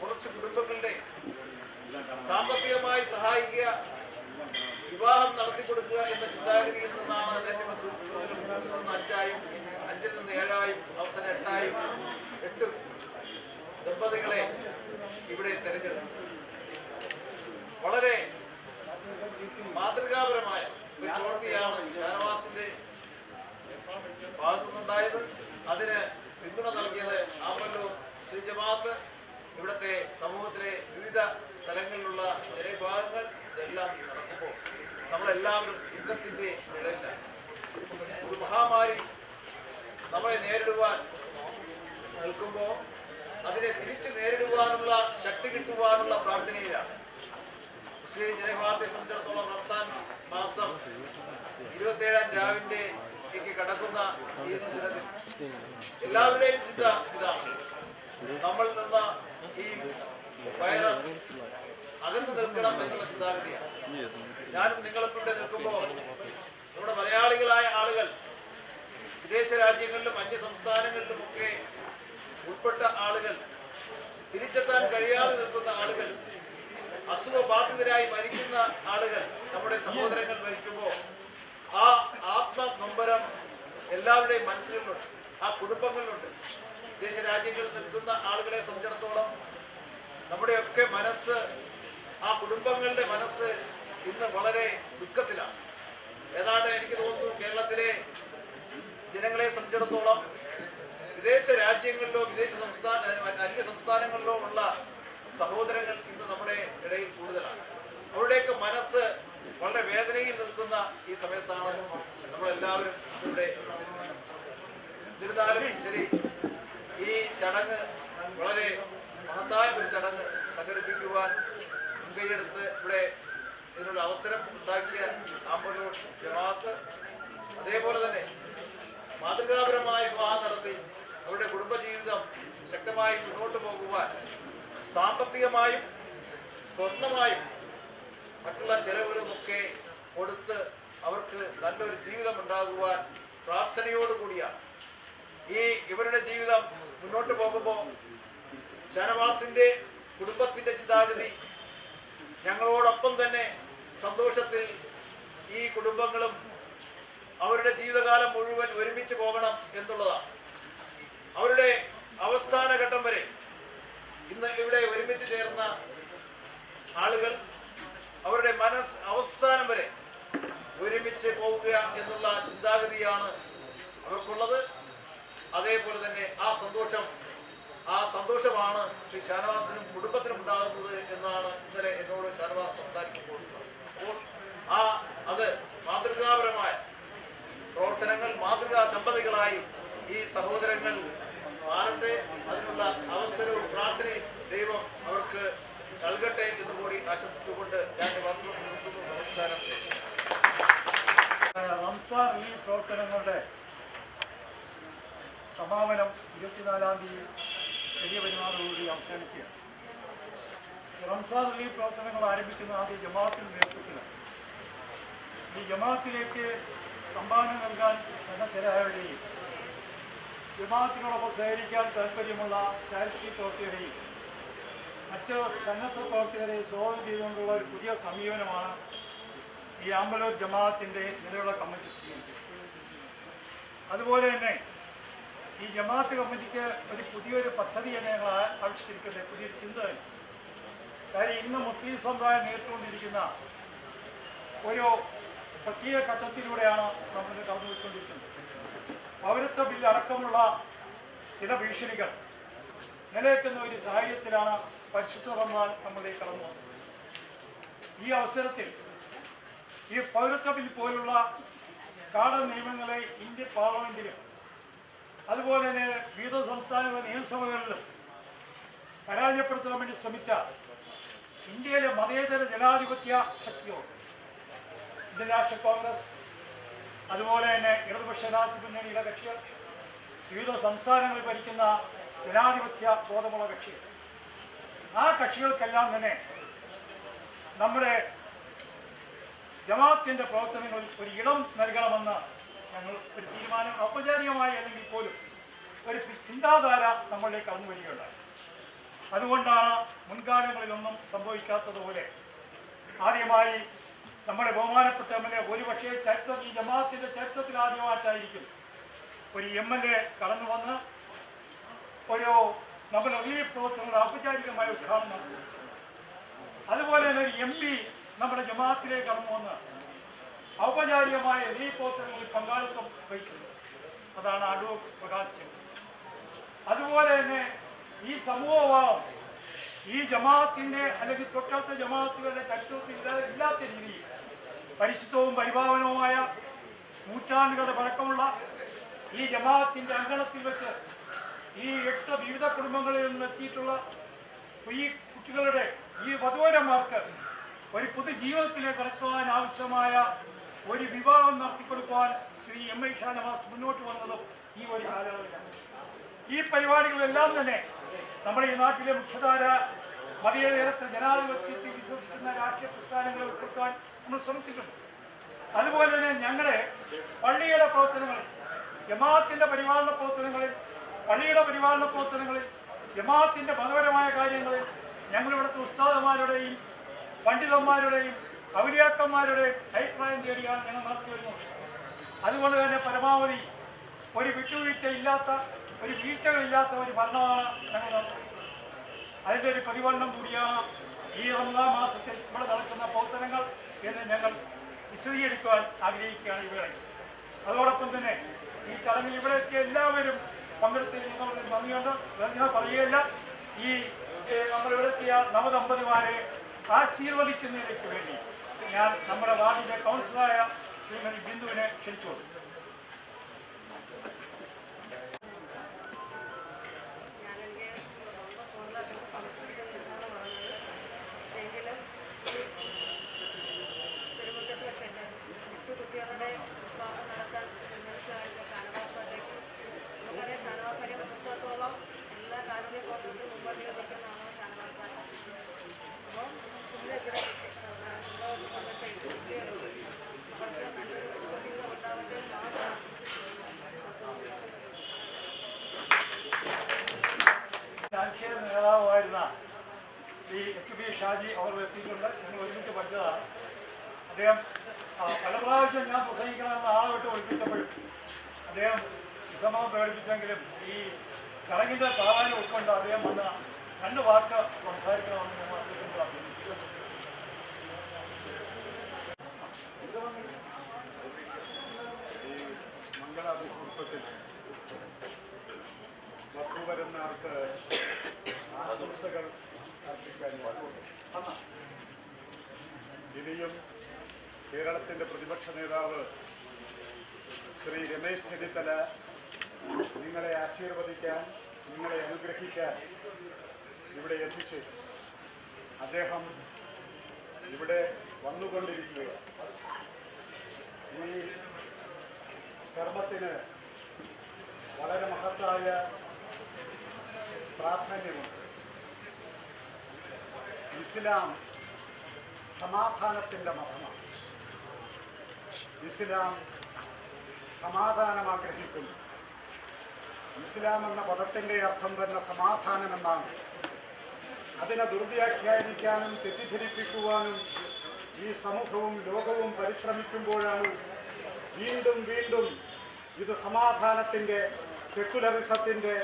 കുറച്ച് കുടുംബങ്ങളുടെ സാമ്പത്തികമായി സഹായിക്കുക, വിവാഹം നടത്തിക്കൊടുക്കുക എന്ന ചിന്താഗതിയിൽ നിന്നാണ് അദ്ദേഹം 5-ആയും 5-ൽ നിന്ന് 7-ആയും അവസാനം 8-ആയും 8 ദമ്പതികളെ ഇവിടെ തെരഞ്ഞെടുത്തു. വളരെ മാതൃകാപരമായ ഒരു പ്രവൃത്തിയാണ് ഷാനവാസിന്റെ ഭാഗത്തുനിന്നുണ്ടായത്. അതിന് പിന്തുണ നൽകിയത് ആമ്പല്ലൂർ ശ്രീ ജമാഅത്ത്, ഇവിടുത്തെ സമൂഹത്തിലെ വിവിധ തലങ്ങളിലുള്ള ജനവിഭാഗങ്ങൾ. ഇതെല്ലാം നടക്കുമ്പോൾ നമ്മളെല്ലാവരും യുദ്ധത്തിന്റെ നിഴലിലാണ്. ഒരു മഹാമാരി നമ്മളെ നേരിടുവാൻ നിൽക്കുമ്പോൾ അതിനെ തിരിച്ച് നേരിടുവാനുള്ള ശക്തി കിട്ടുവാനുള്ള പ്രാർത്ഥനയിലാണ്. മുസ്ലിം ജനവിഭാഗത്തെ സംബന്ധിച്ചിടത്തോളം റംസാൻ മാസം 27-ാം രാവിലേക്ക് കടക്കുന്ന ഈ ദിനത്തിൽ എല്ലാവരുടെയും ചിന്ത ഇതാണ്: നമ്മൾ നിന്ന ഈ വൈറസ് അകന്നു നിൽക്കണം എന്നുള്ള ചിന്താഗതിയാണ്. ഞാനും നിങ്ങളൊക്കെ ഇവിടെ നിൽക്കുമ്പോൾ നമ്മുടെ മലയാളികളായ ആളുകൾ വിദേശ രാജ്യങ്ങളിലും അന്യ സംസ്ഥാനങ്ങളിലുമൊക്കെ ഉൾപ്പെട്ട ആളുകൾ, തിരിച്ചെത്താൻ കഴിയാതെ നിൽക്കുന്ന ആളുകൾ, അസുഖബാധിതരായി മരിക്കുന്ന ആളുകൾ, നമ്മുടെ സഹോദരങ്ങൾ മരിക്കുമ്പോൾ ആ ആത്മനൊമ്പരം എല്ലാവരുടെയും മനസ്സിലുണ്ട്, ആ കുടുംബങ്ങളിലുണ്ട്. വിദേശ രാജ്യങ്ങളിൽ നിൽക്കുന്ന ആളുകളെ സംബന്ധിച്ചിടത്തോളം നമ്മുടെയൊക്കെ മനസ്സ് ആ കുടുംബങ്ങളുടെ മനസ്സ് ഇന്ന് വളരെ ദുഃഖത്തിലാണ്. ഏതാണ്ട് എനിക്ക് തോന്നുന്നു കേരളത്തിലെ ജനങ്ങളെ സംബന്ധിച്ചിടത്തോളം വിദേശ രാജ്യങ്ങളിലോ അന്യ സംസ്ഥാനങ്ങളിലോ ഉള്ള സഹോദരങ്ങൾ ഇന്ന് നമ്മുടെ ഇടയിൽ കൂടുതലാണ്. അവരുടെയൊക്കെ മനസ്സ് വളരെ വേദനയിൽ നിൽക്കുന്ന ഈ സമയത്താണ് നമ്മളെല്ലാവരും ഇവിടെ. എന്നിരുന്നാലും ശരി, ഈ ചടങ്ങ് വളരെ മഹത്തായ ഒരു ചടങ്ങ് സംഘടിപ്പിക്കുവാൻ മുൻകൈയെടുത്ത് ഇവിടെ ഇതിനുള്ള അവസരം ഉണ്ടാക്കിയ ആമ്പലൂർ ജമാഅത്ത്, അതേപോലെ തന്നെ മാതൃകാപരമായ വിവാഹം നടത്തി അവരുടെ കുടുംബജീവിതം ശക്തമായി മുന്നോട്ട് പോകുവാൻ സാമ്പത്തികമായും സ്വർണമായും മറ്റുള്ള ചെലവുകളുമൊക്കെ കൊടുത്ത് അവർക്ക് നല്ലൊരു ജീവിതം ഉണ്ടാകുവാൻ പ്രാർത്ഥനയോടുകൂടിയാണ് ഈ ഇവരുടെ ജീവിതം മുന്നോട്ട് പോകുമ്പോൾ ഷാനവാസിന്റെ കുടുംബത്തിന്റെ ചിന്താഗതി ഞങ്ങളോടൊപ്പം തന്നെ സന്തോഷത്തിൽ ഈ കുടുംബങ്ങളും അവരുടെ ജീവിതകാലം മുഴുവൻ ഒരുമിച്ച് പോകണം എന്നുള്ളതാണ്. അവരുടെ അവസാന ഘട്ടം വരെ ഇന്ന് ഇവിടെ ഒരുമിച്ച് ചേർന്ന ആളുകൾ അവരുടെ അവസാനം വരെ ഒരുമിച്ച് പോവുക എന്നുള്ള ചിന്താഗതിയാണ് അവർക്കുള്ളത്. അതേപോലെ തന്നെ ആ സന്തോഷമാണ് ശ്രീ ഷാനവാസിനും കുടുംബത്തിനും ഉണ്ടാകുന്നത് എന്നാണ് ഇന്നലെ എന്നോട് ഷാനവാസ് സംസാരിക്കുമ്പോൾ. അപ്പോൾ അത് മാതൃകാപരമായ പ്രവർത്തനങ്ങൾ, മാതൃകാ ദമ്പതികളായി ഈ സഹോദരങ്ങൾ മാറട്ടെ. അതിനുള്ള അവസരവും പ്രാർത്ഥനയും ദൈവം അവർക്ക് നൽകട്ടെ എന്ന് കൂടി ആശംസിച്ചുകൊണ്ട് ഞാൻ വാക്കുകൾ നിർത്തുന്നു. നമസ്കാരം. റംസാൻ റിലീഫ് പ്രവർത്തനങ്ങളുടെ സമാപനം 24-ാം തീയതി ചെറിയ പെരുന്നാളോടുകൂടി അവസാനിക്കുകയാണ്. റംസാൻ റിലീഫ് പ്രവർത്തനങ്ങൾ ആരംഭിക്കുന്ന ആദ്യ ജമാഅത്തിന്റെ നേതൃത്വത്തിലാണ്. ഈ ജമാഅത്തിലേക്ക് സംഭാവന നൽകാൻ സന്നദ്ധരായവരെയും ജമാഅത്തിനോടൊപ്പം സഹകരിക്കാൻ താല്പര്യമുള്ള ചാരിറ്റി പ്രവർത്തകരെയും മറ്റ് സന്നദ്ധ പ്രവർത്തകരെ സ്വാഗതം ചെയ്തുകൊണ്ടുള്ള ഒരു പുതിയ സമീപനമാണ് ഈ ആമ്പലൂർ ജമാഅത്തിൻ്റെ നിലവിലുള്ള കമ്മിറ്റി സ്വീകരിച്ചത്. അതുപോലെ തന്നെ ഈ ജമാഅത്ത് കമ്മിറ്റിക്ക് ഒരു പുതിയൊരു പദ്ധതി തന്നെ ഞങ്ങൾ ആവിഷ്കരിക്കുന്നത്, പുതിയൊരു ചിന്ത. കാര്യം ഇന്ന് മുസ്ലിം സമുദായം നേരിട്ടുകൊണ്ടിരിക്കുന്ന ഒരു പ്രത്യേക ഘട്ടത്തിലൂടെയാണ് നമ്മൾ കടന്നുപോയിക്കൊണ്ടിരിക്കുന്നത്. പൗരത്വ ബില്ല് അടക്കമുള്ള ചില ഭീഷണികൾ നിലനിൽക്കുന്ന ഒരു സാഹചര്യത്തിലാണ് പരിശുദ്ധ റമദാൻ നമ്മളിലേക്ക് കടന്നു വന്നത്. ഈ അവസരത്തിൽ ഈ പൗരത്വ ബിൽ പോലുള്ള കാടൻ നിയമങ്ങളെ ഇന്ത്യൻ പാർലമെന്റിലും അതുപോലെ തന്നെ വിവിധ സംസ്ഥാനങ്ങളിലെ നിയമസഭകളിലും പരാജയപ്പെടുത്താൻ വേണ്ടി ശ്രമിച്ച ഇന്ത്യയിലെ മതേതര ജനാധിപത്യ ശക്തികൾ, ഇന്ത്യൻ നാഷണൽ കോൺഗ്രസ്, അതുപോലെ തന്നെ ഇടതുപക്ഷ ജനാധിപത്യ മുന്നണിയിലെ കക്ഷികൾ, വിവിധ സംസ്ഥാനങ്ങളിൽ ഭരിക്കുന്ന ജനാധിപത്യ ബോധമുള്ള കക്ഷികൾ, ആ കക്ഷികൾക്കെല്ലാം തന്നെ നമ്മുടെ ജമാഅത്തിന്റെ പ്രവർത്തനങ്ങളിൽ ഒരു ഇടം നൽകണമെന്ന് ഞങ്ങൾ ഒരു തീരുമാനം ഔപചാരികമായി അല്ലെങ്കിൽ പോലും ഒരു ചിന്താധാര നമ്മളിലേക്ക് കടന്നു വരികയുണ്ടായി. അതുകൊണ്ടാണ് മുൻകാലങ്ങളിലൊന്നും സംഭവിക്കാത്തതുപോലെ ആദ്യമായി നമ്മുടെ ബഹുമാനപ്പെട്ട MLA, ഒരുപക്ഷേ ചരിത്രം ഈ ജമാഅത്തിന്റെ ചരിത്രത്തിൽ ആദ്യമായിട്ടായിരിക്കും ഒരു MLA കടന്നു വന്ന് ഒരു നമ്മുടെ റിലീഫ് പ്രവർത്തനങ്ങളുടെ ഔപചാരികമായ ഉദ്ഘാടനം നടത്തുന്നു. അതുപോലെ തന്നെ ഒരു MP നമ്മുടെ ജമാഅത്തിലേക്ക് കടന്നു വന്ന് ഔപചാരികമായ റിലീഫ് പ്രവർത്തനങ്ങളിൽ പങ്കാളിത്തം വഹിക്കുന്നു. അതാണ് അടൂർ പ്രകാശ്. അതുപോലെ തന്നെ ഈ സമൂഹഭാവം ഈ ജമാഅത്തിന്റെ അല്ലെങ്കിൽ തൊട്ടടുത്ത ജമാഅത്തുകളുടെ ചരിത്രത്തിൽ ഇല്ലാത്ത രീതിയിൽ പരിശുദ്ധവും പരിഭാവനവുമായ നൂറ്റാണ്ടുകളുടെ പഴക്കമുള്ള ഈ ജമാഅത്തിന്റെ അങ്കണത്തിൽ വെച്ച് ഈ 8 വിവിധ കുടുംബങ്ങളിൽ നിന്ന് എത്തിയിട്ടുള്ള ഈ കുട്ടികളുടെ ഈ വധൂവരന്മാർക്ക് ഒരു പൊതുജീവിതത്തിലേക്ക് കടക്കുവാൻ ആവശ്യമായ ഒരു വിവാഹം നടത്തിക്കൊടുക്കുവാൻ ശ്രീ MI ഷാനവാസ് മുന്നോട്ട് വന്നതും ഈ ഒരു കാലയളവിലാണ്. ഈ പരിപാടികളെല്ലാം തന്നെ നമ്മുടെ ഈ നാട്ടിലെ മുഖ്യധാര മതേതരത്വ ജനാധിപത്യത്തിൽ വിശ്വസിക്കുന്ന രാഷ്ട്രീയ പ്രസ്ഥാനങ്ങളെ ഉൾപ്പെടുത്താൻ നമ്മൾ ശ്രമിച്ചിട്ടുണ്ട്. അതുപോലെ തന്നെ ഞങ്ങളുടെ പള്ളിയുടെ പ്രവർത്തനങ്ങളിൽ, ജമാഅത്തിന്റെ പരിപാലന പ്രവർത്തനങ്ങളിൽ, പള്ളിയുടെ പരിപാലന പ്രവർത്തനങ്ങളിൽ, ജമാഅത്തിന്റെ മതപരമായ കാര്യങ്ങളിൽ ഞങ്ങളിവിടുത്തെ ഉസ്താദന്മാരുടെയും പണ്ഡിതന്മാരുടെയും ഔലിയാക്കന്മാരുടെയും അഭിപ്രായം തേടിയാണ് ഞങ്ങൾ നടത്തി വരുന്നത്. അതുകൊണ്ട് തന്നെ പരമാവധി ഒരു വിട്ടുവീഴ്ചയില്ലാത്ത, ഒരു വീഴ്ചകളില്ലാത്ത ഒരു ഭരണമാണ് ഞങ്ങൾ നടത്തുന്നത്. അതിൻ്റെ ഒരു പ്രതിഫലനം കൂടിയാണ് ഈ റമദാൻ മാസത്തിൽ ഇവിടെ നടക്കുന്ന പ്രവർത്തനങ്ങൾ എന്ന് ഞങ്ങൾ വിശദീകരിക്കുവാൻ ആഗ്രഹിക്കുകയാണ് ഈ വേളയിൽ. അതോടൊപ്പം തന്നെ ഈ ചടങ്ങിൽ ഇവിടെ എത്തിയ എല്ലാവരും പങ്കെടുത്തിരിക്കുന്നവർക്ക് നന്ദിയുണ്ട്. ഞാൻ പറയുകയില്ല. ഈ നമ്മളിവിടെ എത്തിയ നവദമ്പതിമാരെ ആശീർവദിക്കുന്നതിലേക്ക് വേണ്ടി ഞാൻ നമ്മുടെ വാർഡിലെ കൗൺസിലറായ ശ്രീമതി ബിന്ദുവിനെ ക്ഷണിച്ചോളൂ. കുട്ടികളുടെ വിവാഹം നടത്താൻ ഷാനവാസാലേക്ക് ഷാനവാസാരെ പുസ്തകത്തോളം എല്ലാ കാരുണ്യ പ്രവർത്തനത്തിനും മുമ്പധികം നിൽക്കുന്നതാണ് ഷാനവാസാൻ. അപ്പോൾ കുഞ്ഞിവിടെ പണ്ടത്തെ കുട്ടികളുണ്ട്. അവർക്ക് നല്ലൊരു കുടുംബജീവിതം ഉണ്ടാവട്ടെ മാത്രം രാഷ്ട്രീയ നേതാവായിരുന്ന ഈ HB ഷാജി അവർ എത്തിയിട്ടുണ്ട്. ഞങ്ങൾ ഒരുമിച്ച് പഠിച്ചതാണ്. അദ്ദേഹം പല പ്രാവശ്യം ഞാൻ പ്രസംഗിക്കണമെന്ന് ആളെ വിട്ട് ഒഴിപ്പിച്ചപ്പോഴും അദ്ദേഹം വിസമ്മതം പ്രകടിപ്പിച്ചെങ്കിലും ഈ ചടങ്ങിൻ്റെ പ്രാധാന്യം ഉൾക്കൊണ്ട് അദ്ദേഹം വന്ന 2 വാക്ക് സംസാരിക്കണമെന്ന് ഞങ്ങൾ അദ്ദേഹത്തോട് അഭ്യർത്ഥിച്ചു. ഈ മംഗളാഭിമുഖത്തിൽ വധുവരന്മാർക്ക് ആശംസകൾ അർപ്പിക്കാൻ ഇനിയും കേരളത്തിൻ്റെ പ്രതിപക്ഷ നേതാവ് ശ്രീ രമേശ് ചെന്നിത്തല നിങ്ങളെ ആശീർവദിക്കാൻ, നിങ്ങളെ അനുഗ്രഹിക്കാൻ ഇവിടെ എത്തിച്ചു. അദ്ദേഹം ഇവിടെ വന്നുകൊണ്ടിരിക്കുകയാണ്. ഈ കർമ്മത്തിന് വളരെ മഹത്തായ പ്രാധാന്യമുണ്ട്. ഇസ്ലാം സമാധാനത്തിൻ്റെ മതമാണ്. ഇസ്ലാം സമാധാനം ആഗ്രഹിക്കുന്നു. ഇസ്ലാം എന്ന പദത്തിൻ്റെ അർത്ഥം തന്നെ സമാധാനമെന്നാണ്. അതിനെ ദുർവ്യാഖ്യാനിക്കാനും തെറ്റിദ്ധരിപ്പിക്കുവാനും ഈ സമൂഹവും ലോകവും പരിശ്രമിക്കുമ്പോഴാണ് വീണ്ടും വീണ്ടും ഇത് സമാധാനത്തിൻ്റെ, സെക്കുലറിസത്തിൻ്റെ,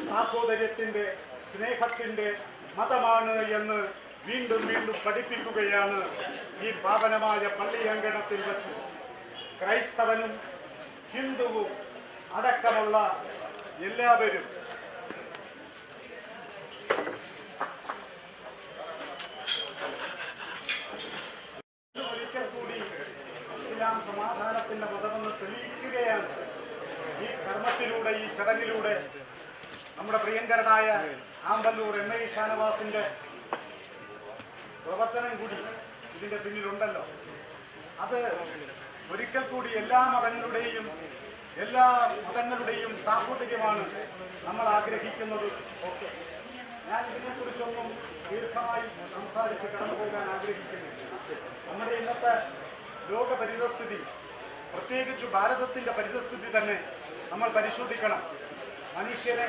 സാഹോദര്യത്തിൻ്റെ, സ്നേഹത്തിൻ്റെ മതമാണ് എന്ന് വീണ്ടും വീണ്ടും പഠിപ്പിക്കുകയാണ് ഈ പാവനമായ പള്ളിയങ്കണത്തിൽ വെച്ച്. ക്രൈസ്തവനും ഹിന്ദുവും അടക്കമുള്ള എല്ലാവരും ഒരിക്കൽ കൂടി ഇസ്ലാം സമാധാനത്തിൻ്റെ മതമെന്ന് തെളിയിക്കുകയാണ് ഈ കർമ്മത്തിലൂടെ, ഈ ചടങ്ങിലൂടെ. നമ്മുടെ പ്രിയങ്കരനായ ആമ്പല്ലൂർ MI ഷാനവാസിൻ്റെ പ്രവർത്തനം കൂടി ഇതിൻ്റെ പിന്നിലുണ്ടല്ലോ. അത് ഒരിക്കൽ കൂടി എല്ലാ മതങ്ങളുടെയും സാഹോദര്യമാണ് നമ്മൾ ആഗ്രഹിക്കുന്നത്. ഓക്കെ, ഞാൻ ഇതിനെക്കുറിച്ചൊന്നും ദീർഘമായി സംസാരിച്ച് കടന്നു പോകാൻ ആഗ്രഹിക്കുന്നില്ല. നമ്മുടെ ഇന്നത്തെ ലോക പരിതസ്ഥിതി, പ്രത്യേകിച്ച് ഭാരതത്തിൻ്റെ പരിതസ്ഥിതി തന്നെ നമ്മൾ പരിശോധിക്കണം. മനുഷ്യരെ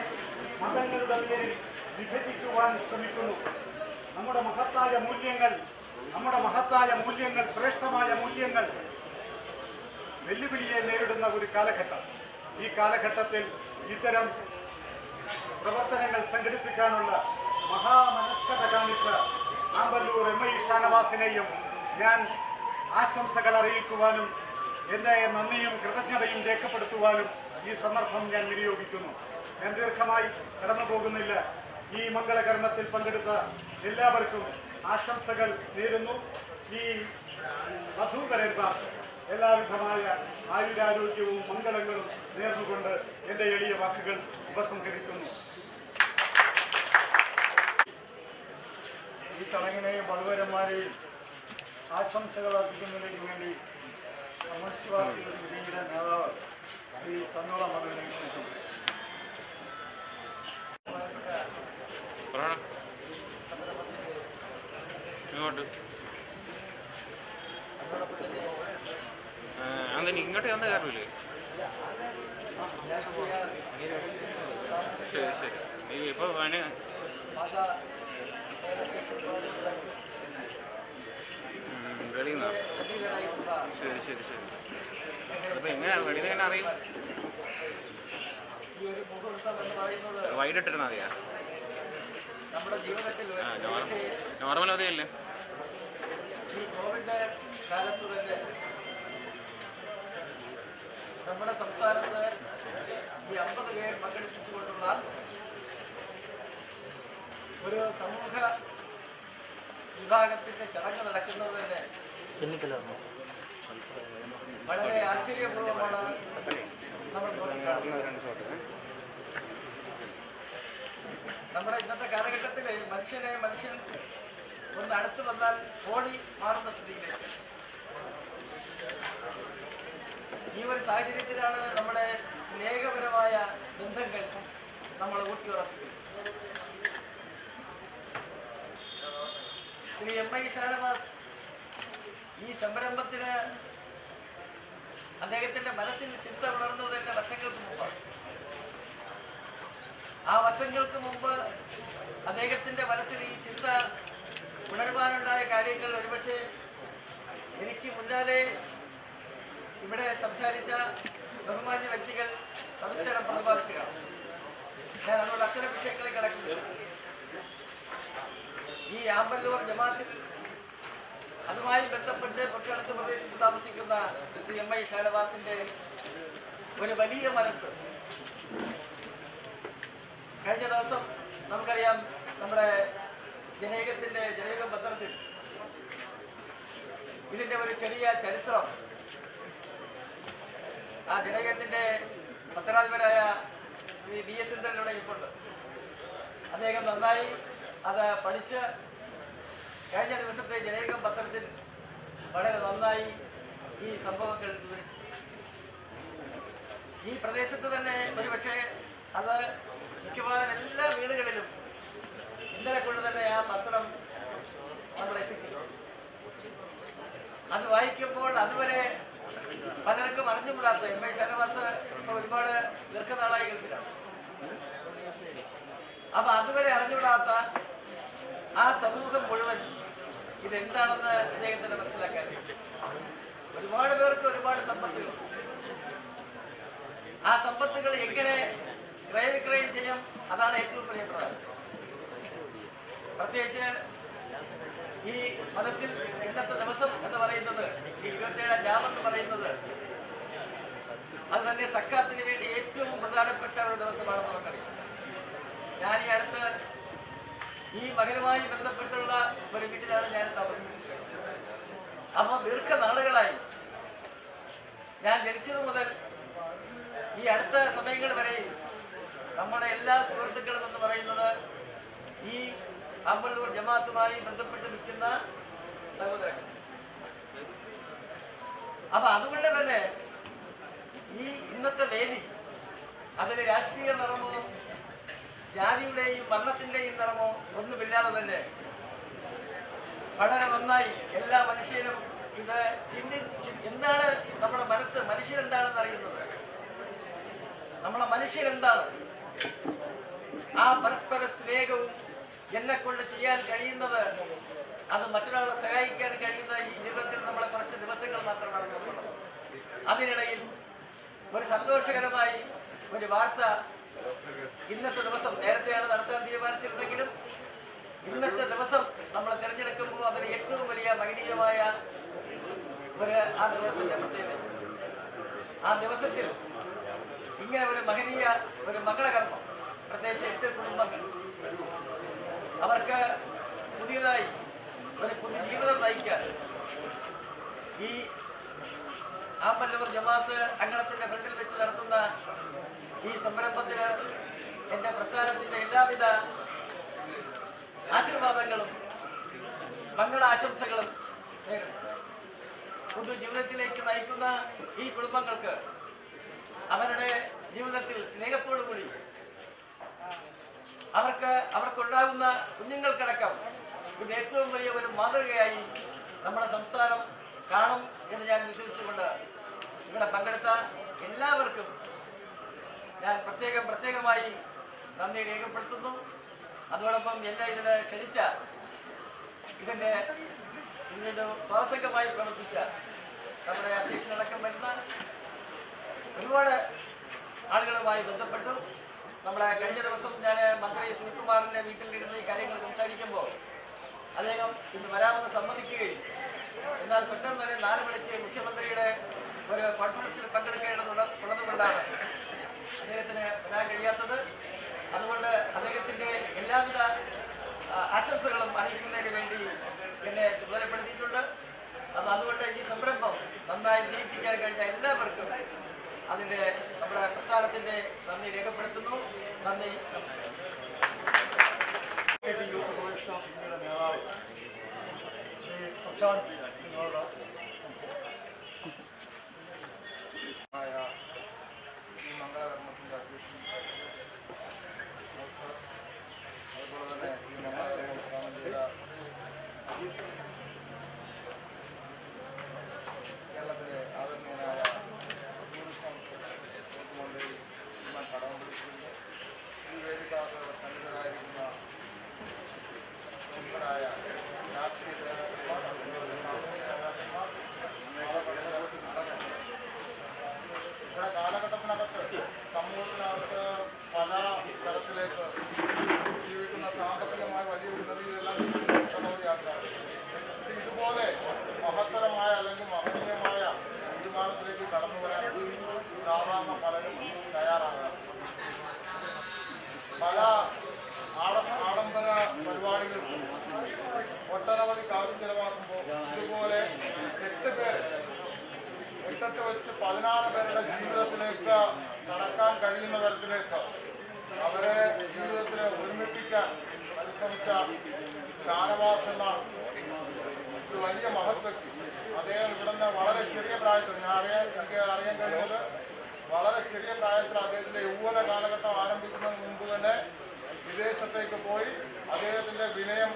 മതങ്ങളുടെ പേരിൽ വിഭജിക്കുവാൻ ശ്രമിക്കുന്നു. നമ്മുടെ മഹത്തായ മൂല്യങ്ങൾ, ശ്രേഷ്ഠമായ മൂല്യങ്ങൾ വെല്ലുവിളിയെ നേരിടുന്ന ഒരു കാലഘട്ടം. ഈ കാലഘട്ടത്തിൽ ഇത്തരം പ്രവർത്തനങ്ങൾ സംഘടിപ്പിക്കാനുള്ള മഹാമനസ്കത കാണിച്ച ആമ്പല്ലൂർ MI ഷാനവാസിനെയും ഞാൻ ആശംസകൾ അറിയിക്കുവാനും എൻ്റെ നന്ദിയും കൃതജ്ഞതയും രേഖപ്പെടുത്തുവാനും ഈ സന്ദർഭം ഞാൻ വിനിയോഗിക്കുന്നു. ഞാൻ ദീർഘമായി കടന്നു പോകുന്നില്ല. ഈ മംഗളകർമ്മത്തിൽ പങ്കെടുത്ത എല്ലാവർക്കും ആശംസകൾ നേരുന്നു. ഈ വധൂവരന്മാർ എല്ലാവിധമായ ആയുരാരോഗ്യവും മംഗളങ്ങളും നേർന്നുകൊണ്ട് എൻ്റെ എളിയ വാക്കുകൾ ഉപസംഹരിക്കുന്നു. ഈ ചടങ്ങിനെയും വധൂവരന്മാരെയും ആശംസകൾ അർപ്പിക്കുന്നതിന് വേണ്ടി കമ്മ്യൂണിസ്റ്റ് പാർട്ടിയുടെ വിജയിയുടെ നേതാവ് ശ്രീ തന്നോള മകനെ ക്ഷണിക്കുന്നു. ഇങ്ങോട്ട് വന്ന കാര്യമില്ലേ? ശരി ശരി. ഇപ്പൊ വെളിയിൽ നിന്നാണ്. ശരി ശരി ശരി. അപ്പൊ എങ്ങനെയാ വെളിയിൽ നിന്ന് എങ്ങനെ അറിയും? വൈകിട്ടിരുന്നാ മതിയാ? നമ്മുടെ ജീവിതത്തിൽ ഒരുപക്ഷേ നോർമൽ മതിയല്ലേ? ഈ കോവിഡ് കാലത്ത് തന്നെ നമ്മുടെ സംസ്ഥാനത്ത് ഈ 50 പേർ പങ്കെടുപ്പിച്ചുകൊണ്ടുള്ള ഒരു സമൂഹ വിഭാഗത്തിന്റെ ചടങ്ങ് നടക്കുന്നത് തന്നെ വളരെ ആശ്ചര്യപൂർവ്വമാണ് നമ്മൾ നോക്കിക്കാണുന്നത്. നമ്മുടെ ഇന്നത്തെ കാലഘട്ടത്തിൽ മനുഷ്യൻ ഒന്ന് അടുത്ത് വന്നാൽ ഓടി മാറുന്ന സ്ഥിതിയിലേക്ക് ഈ ഒരു സാഹചര്യത്തിലാണ് നമ്മുടെ സ്നേഹപരമായ ബന്ധങ്ങൾ നമ്മൾ ഊട്ടിയുറപ്പിക്കുന്നത്. ശ്രീ MI ഷാനവാസ് ഈ സംരംഭത്തിന് അദ്ദേഹത്തിന്റെ മനസ്സിൽ ചിന്ത ഉണർന്നത് തന്നെ വർഷങ്ങൾക്ക് മുമ്പാണ്. ആ വർഷങ്ങൾക്ക് മുമ്പ് അദ്ദേഹത്തിന്റെ മനസ്സിൽ ഈ ചിന്ത ഉണരുവാനുണ്ടായ കാര്യങ്ങൾ ഒരുപക്ഷെ എനിക്ക് മുന്നാലെ ഇവിടെ സംസാരിച്ച ബഹുമാന്യ വ്യക്തികൾ സവിസ്തരം പ്രതിപാദിച്ചു കാണും. ഞാൻ അതുകൊണ്ട് അത്തരം വിഷയങ്ങളിൽ കിടക്കുന്നത് ഈ ആമ്പല്ലൂർ ജമാഅത്തിൽ അതുമായി ബന്ധപ്പെട്ട് തൊട്ടടുത്ത പ്രദേശത്ത് താമസിക്കുന്ന ശ്രീ MI ഷാനവാസിന്റെ ഒരു വലിയ മനസ്സ് കഴിഞ്ഞ ദിവസം നമുക്കറിയാം, നമ്മുടെ ജനയുഗം പത്രത്തിൽ ഇതിന്റെ ഒരു ചെറിയ ചരിത്രം ആ ജനയുഗത്തിന്റെ പത്രാധിപരായ ശ്രീ DS ഇന്ദ്രനിലൂടെ ഇരിപ്പുണ്ട്. അദ്ദേഹം നന്നായി അത് പഠിച്ച് കഴിഞ്ഞ ദിവസത്തെ ജനയുഗം പത്രത്തിൽ വളരെ നന്നായി ഈ സംഭവങ്ങൾ വിവരിച്ചു. ഈ പ്രദേശത്ത് തന്നെ ഒരുപക്ഷെ അത് മിക്കവാറും എല്ലാ വീടുകളിലും ഇന്നലെ കൊണ്ട് തന്നെ ആ പത്രം നമ്മൾ എത്തിച്ചു. അത് വായിക്കുമ്പോൾ അതുവരെ പലർക്കും അറിഞ്ഞുകൂടാത്ത MI ഷാനവാസ് ഒരുപാട് ദീർഘനാളായി ഗൾഫിലാണ്. അപ്പൊ അതുവരെ അറിഞ്ഞുകൂടാത്ത ആ സമൂഹം മുഴുവൻ ഇതെന്താണെന്ന് അദ്ദേഹത്തിന് മനസ്സിലാക്കാൻ ഒരുപാട് പേർക്ക് ഒരുപാട് സമ്പത്തുകൾ, ആ സമ്പത്തുകൾ എങ്ങനെ ക്രയവിക്രയം ചെയ്യും, അതാണ് ഏറ്റവും വലിയ പ്രധാനം. പ്രത്യേകിച്ച് ഈ മതത്തിൽ ഇന്നത്തെ ദിവസം എന്ന് പറയുന്നത്, ഈ 27-ാം രാമെന്ന് പറയുന്നത്, അത് തന്നെ സക്കാത്തിന് വേണ്ടി ഏറ്റവും പ്രധാനപ്പെട്ട ഒരു ദിവസമാണെന്ന് നമുക്കറിയാം. ഞാൻ ഈ അടുത്ത് ഈ മകനുമായി ബന്ധപ്പെട്ടുള്ള ഒരു വീട്ടിലാണ് ഞാൻ താമസിക്കുന്നത്. അപ്പോൾ ദീർഘനാളുകളായി ഞാൻ ജനിച്ചത് മുതൽ ഈ അടുത്ത സമയങ്ങൾ വരെയും നമ്മുടെ എല്ലാ സുഹൃത്തുക്കളും എന്ന് പറയുന്നത് ഈ ആമ്പല്ലൂർ ജമാഅത്തുമായി ബന്ധപ്പെട്ട് നിൽക്കുന്ന സഹോദരങ്ങൾ. അപ്പൊ അതുകൊണ്ട് തന്നെ ഈ ഇന്നത്തെ വേദി അതിന് രാഷ്ട്രീയ നിറമോ ജാതിയുടെയും വർണ്ണത്തിന്റെയും നിറമോ ഒന്നുമില്ലാതെ തന്നെ വളരെ നന്നായി എല്ലാ മനുഷ്യരും ഇത് എന്താണ് നമ്മുടെ മനസ്സ്, മനുഷ്യരെന്താണെന്ന് അറിയുന്നത്, നമ്മളെ മനുഷ്യരെന്താണ്, ആ പരസ്പര സ്നേഹവും എന്നെ കൊണ്ട് ചെയ്യാൻ കഴിയുന്നത്, അത് മറ്റൊരാളെ സഹായിക്കാൻ കഴിയുന്ന ഈ ജീവിതത്തിൽ നമ്മളെ കുറച്ച് ദിവസങ്ങൾ മാത്രമാണ് നമുക്കുള്ളത്. അതിനിടയിൽ ഒരു സന്തോഷകരമായി ഒരു വാർത്ത ഇന്നത്തെ ദിവസം, നേരത്തെയാണ് നടത്താൻ തീരുമാനിച്ചിരുന്നെങ്കിലും ഇന്നത്തെ ദിവസം നമ്മൾ തിരഞ്ഞെടുക്കുമ്പോൾ അതിന് ഏറ്റവും വലിയ മഹനീയമായ ആ ദിവസത്തിന്റെ പ്രത്യേകത, ആ ദിവസത്തിൽ ഇങ്ങനെ ഒരു മഹനീയ ഒരു മംഗളകർമ്മം, പ്രത്യേകിച്ച് 8 കുടുംബങ്ങൾ അവർക്ക് പുതിയതായി ഒരു പുതിയ ജീവിതം നയിക്കാൻ ഈ ആമ്പല്ലൂർ ജമാഅത്ത് അങ്കണത്തിന്റെ ഫ്രണ്ടിൽ വെച്ച് നടത്തുന്ന ഈ സംരംഭത്തിന് എൻ്റെ പ്രസ്ഥാനത്തിന്റെ എല്ലാവിധ ആശീർവാദങ്ങളും മംഗളാശംസകളും നേരുന്നു. പൊതുജീവിതത്തിലേക്ക് നയിക്കുന്ന ഈ കുടുംബങ്ങൾക്ക് അവരുടെ ജീവിതത്തിൽ സ്നേഹത്തോടുകൂടി അവർക്കുണ്ടാകുന്ന കുഞ്ഞുങ്ങൾക്കടക്കം ഇത് ഏറ്റവും വലിയ ഒരു മാതൃകയായി നമ്മുടെ സംസ്ഥാനം കാണും എന്ന് ഞാൻ വിശ്വസിച്ചുകൊണ്ട് ഇവിടെ പങ്കെടുത്ത എല്ലാവർക്കും ഞാൻ പ്രത്യേകമായി നന്ദി രേഖപ്പെടുത്തുന്നു. അതോടൊപ്പം എന്നെ ഇതിന് ക്ഷണിച്ച, ഇതിൻ്റെ സ്വാസംഗമായി പ്രവർത്തിച്ച നമ്മുടെ അധ്യക്ഷനടക്കം വരുന്ന ഒരുപാട് ആളുകളുമായി ബന്ധപ്പെട്ടു നമ്മളെ കഴിഞ്ഞ ദിവസം ഞാൻ മന്ത്രി സുനിൽകുമാറിൻ്റെ വീട്ടിലിരുന്ന് ഈ കാര്യങ്ങൾ സംസാരിക്കുമ്പോൾ അദ്ദേഹം ഇന്ന് വരാമെന്ന് സമ്മതിക്കുകയും എന്നാൽ പെട്ടെന്ന് തന്നെ 4 മണിക്ക് മുഖ്യമന്ത്രിയുടെ ഒരു കോൺഫറൻസിൽ പങ്കെടുക്കേണ്ടതുള്ളതുകൊണ്ടാണ് അദ്ദേഹത്തിന് വരാൻ കഴിയാത്തത്. അതുകൊണ്ട് അദ്ദേഹത്തിൻ്റെ എല്ലാവിധ ആശംസകളും അറിയിക്കുന്നതിന് വേണ്ടി എന്നെ ചുമതലപ്പെടുത്തിയിട്ടുണ്ട്. അപ്പം അതുകൊണ്ട് ഈ സംരംഭം നന്നായി ജയിപ്പിക്കാൻ കഴിഞ്ഞ എല്ലാവർക്കും അതിൻ്റെ നമ്മുടെ പ്രസ്ഥാനത്തിൻ്റെ നന്ദി രേഖപ്പെടുത്തുന്നു. നന്ദി, നമസ്കാരം. യൂത്ത് ഫെഡറേഷൻ ഓഫ് ഇന്ത്യയുടെ നേതാവ് ശ്രീ പ്രശാന്ത് നിങ്ങളോട് ഈ മംഗളകർമ്മത്തിൻ്റെ അധ്യക്ഷൻ അതുപോലെ തന്നെ ഈ മംഗളകർമ്മ ഉദ്ഘാടനം ചെയ്ത കേരളത്തിലെ ആദരണീയനായ ടൂറിസം മന്ത്രി കടകംപള്ളി ഈ വേദിക്കകത്ത് സന്നിധരായിരിക്കുന്ന പ്രമുഖരായ രാഷ്ട്രീയ നേതാക്കന്മാർ, സാമൂഹിക നേതാക്കന്മാർ, ഇവിടെ കാലഘട്ടത്തിനകത്ത് സമൂഹത്തിനകത്ത് പല തരത്തിലേക്ക് ജീവിക്കുന്ന സാമ്പത്തികമായ വലിയ ഉന്നതിയിലെല്ലാം ഒട്ടനവധി ആൾക്കാർ ഇതുപോലെ മഹത്തരമായ അല്ലെങ്കിൽ മഹനീയമായ തീരുമാനത്തിലേക്ക് കടന്നു വരാൻ സാധാരണ പലരും തയ്യാറാകാം. പല ആഡംബര പരിപാടികൾക്കും ഒട്ടനവധി കാശ് ചെലവാക്കുമ്പോൾ ഇതുപോലെ 8 പേർ 8 വെച്ച് 16 പേരുടെ ജീവിതത്തിലേക്ക് കടക്കാൻ കഴിയുന്ന തരത്തിലേക്ക് അവരെ ജീവിതത്തിൽ ഒരുമിപ്പിക്കാൻ പരിശ്രമിച്ച ഷാനവാസ് എന്ന ഒരു വലിയ മഹത് വ്യക്തി. അദ്ദേഹം ഇവിടുന്ന് വളരെ ചെറിയ പ്രായത്തിൽ എനിക്ക് അറിയാൻ കഴിയുന്നത് വളരെ ചെറിയ പ്രായത്തിൽ അദ്ദേഹത്തിൻ്റെ യൗവന കാലഘട്ടം ആരംഭിക്കുന്നതിന് മുമ്പ് തന്നെ വിദേശത്തേക്ക് പോയി അദ്ദേഹത്തിൻ്റെ വിനയം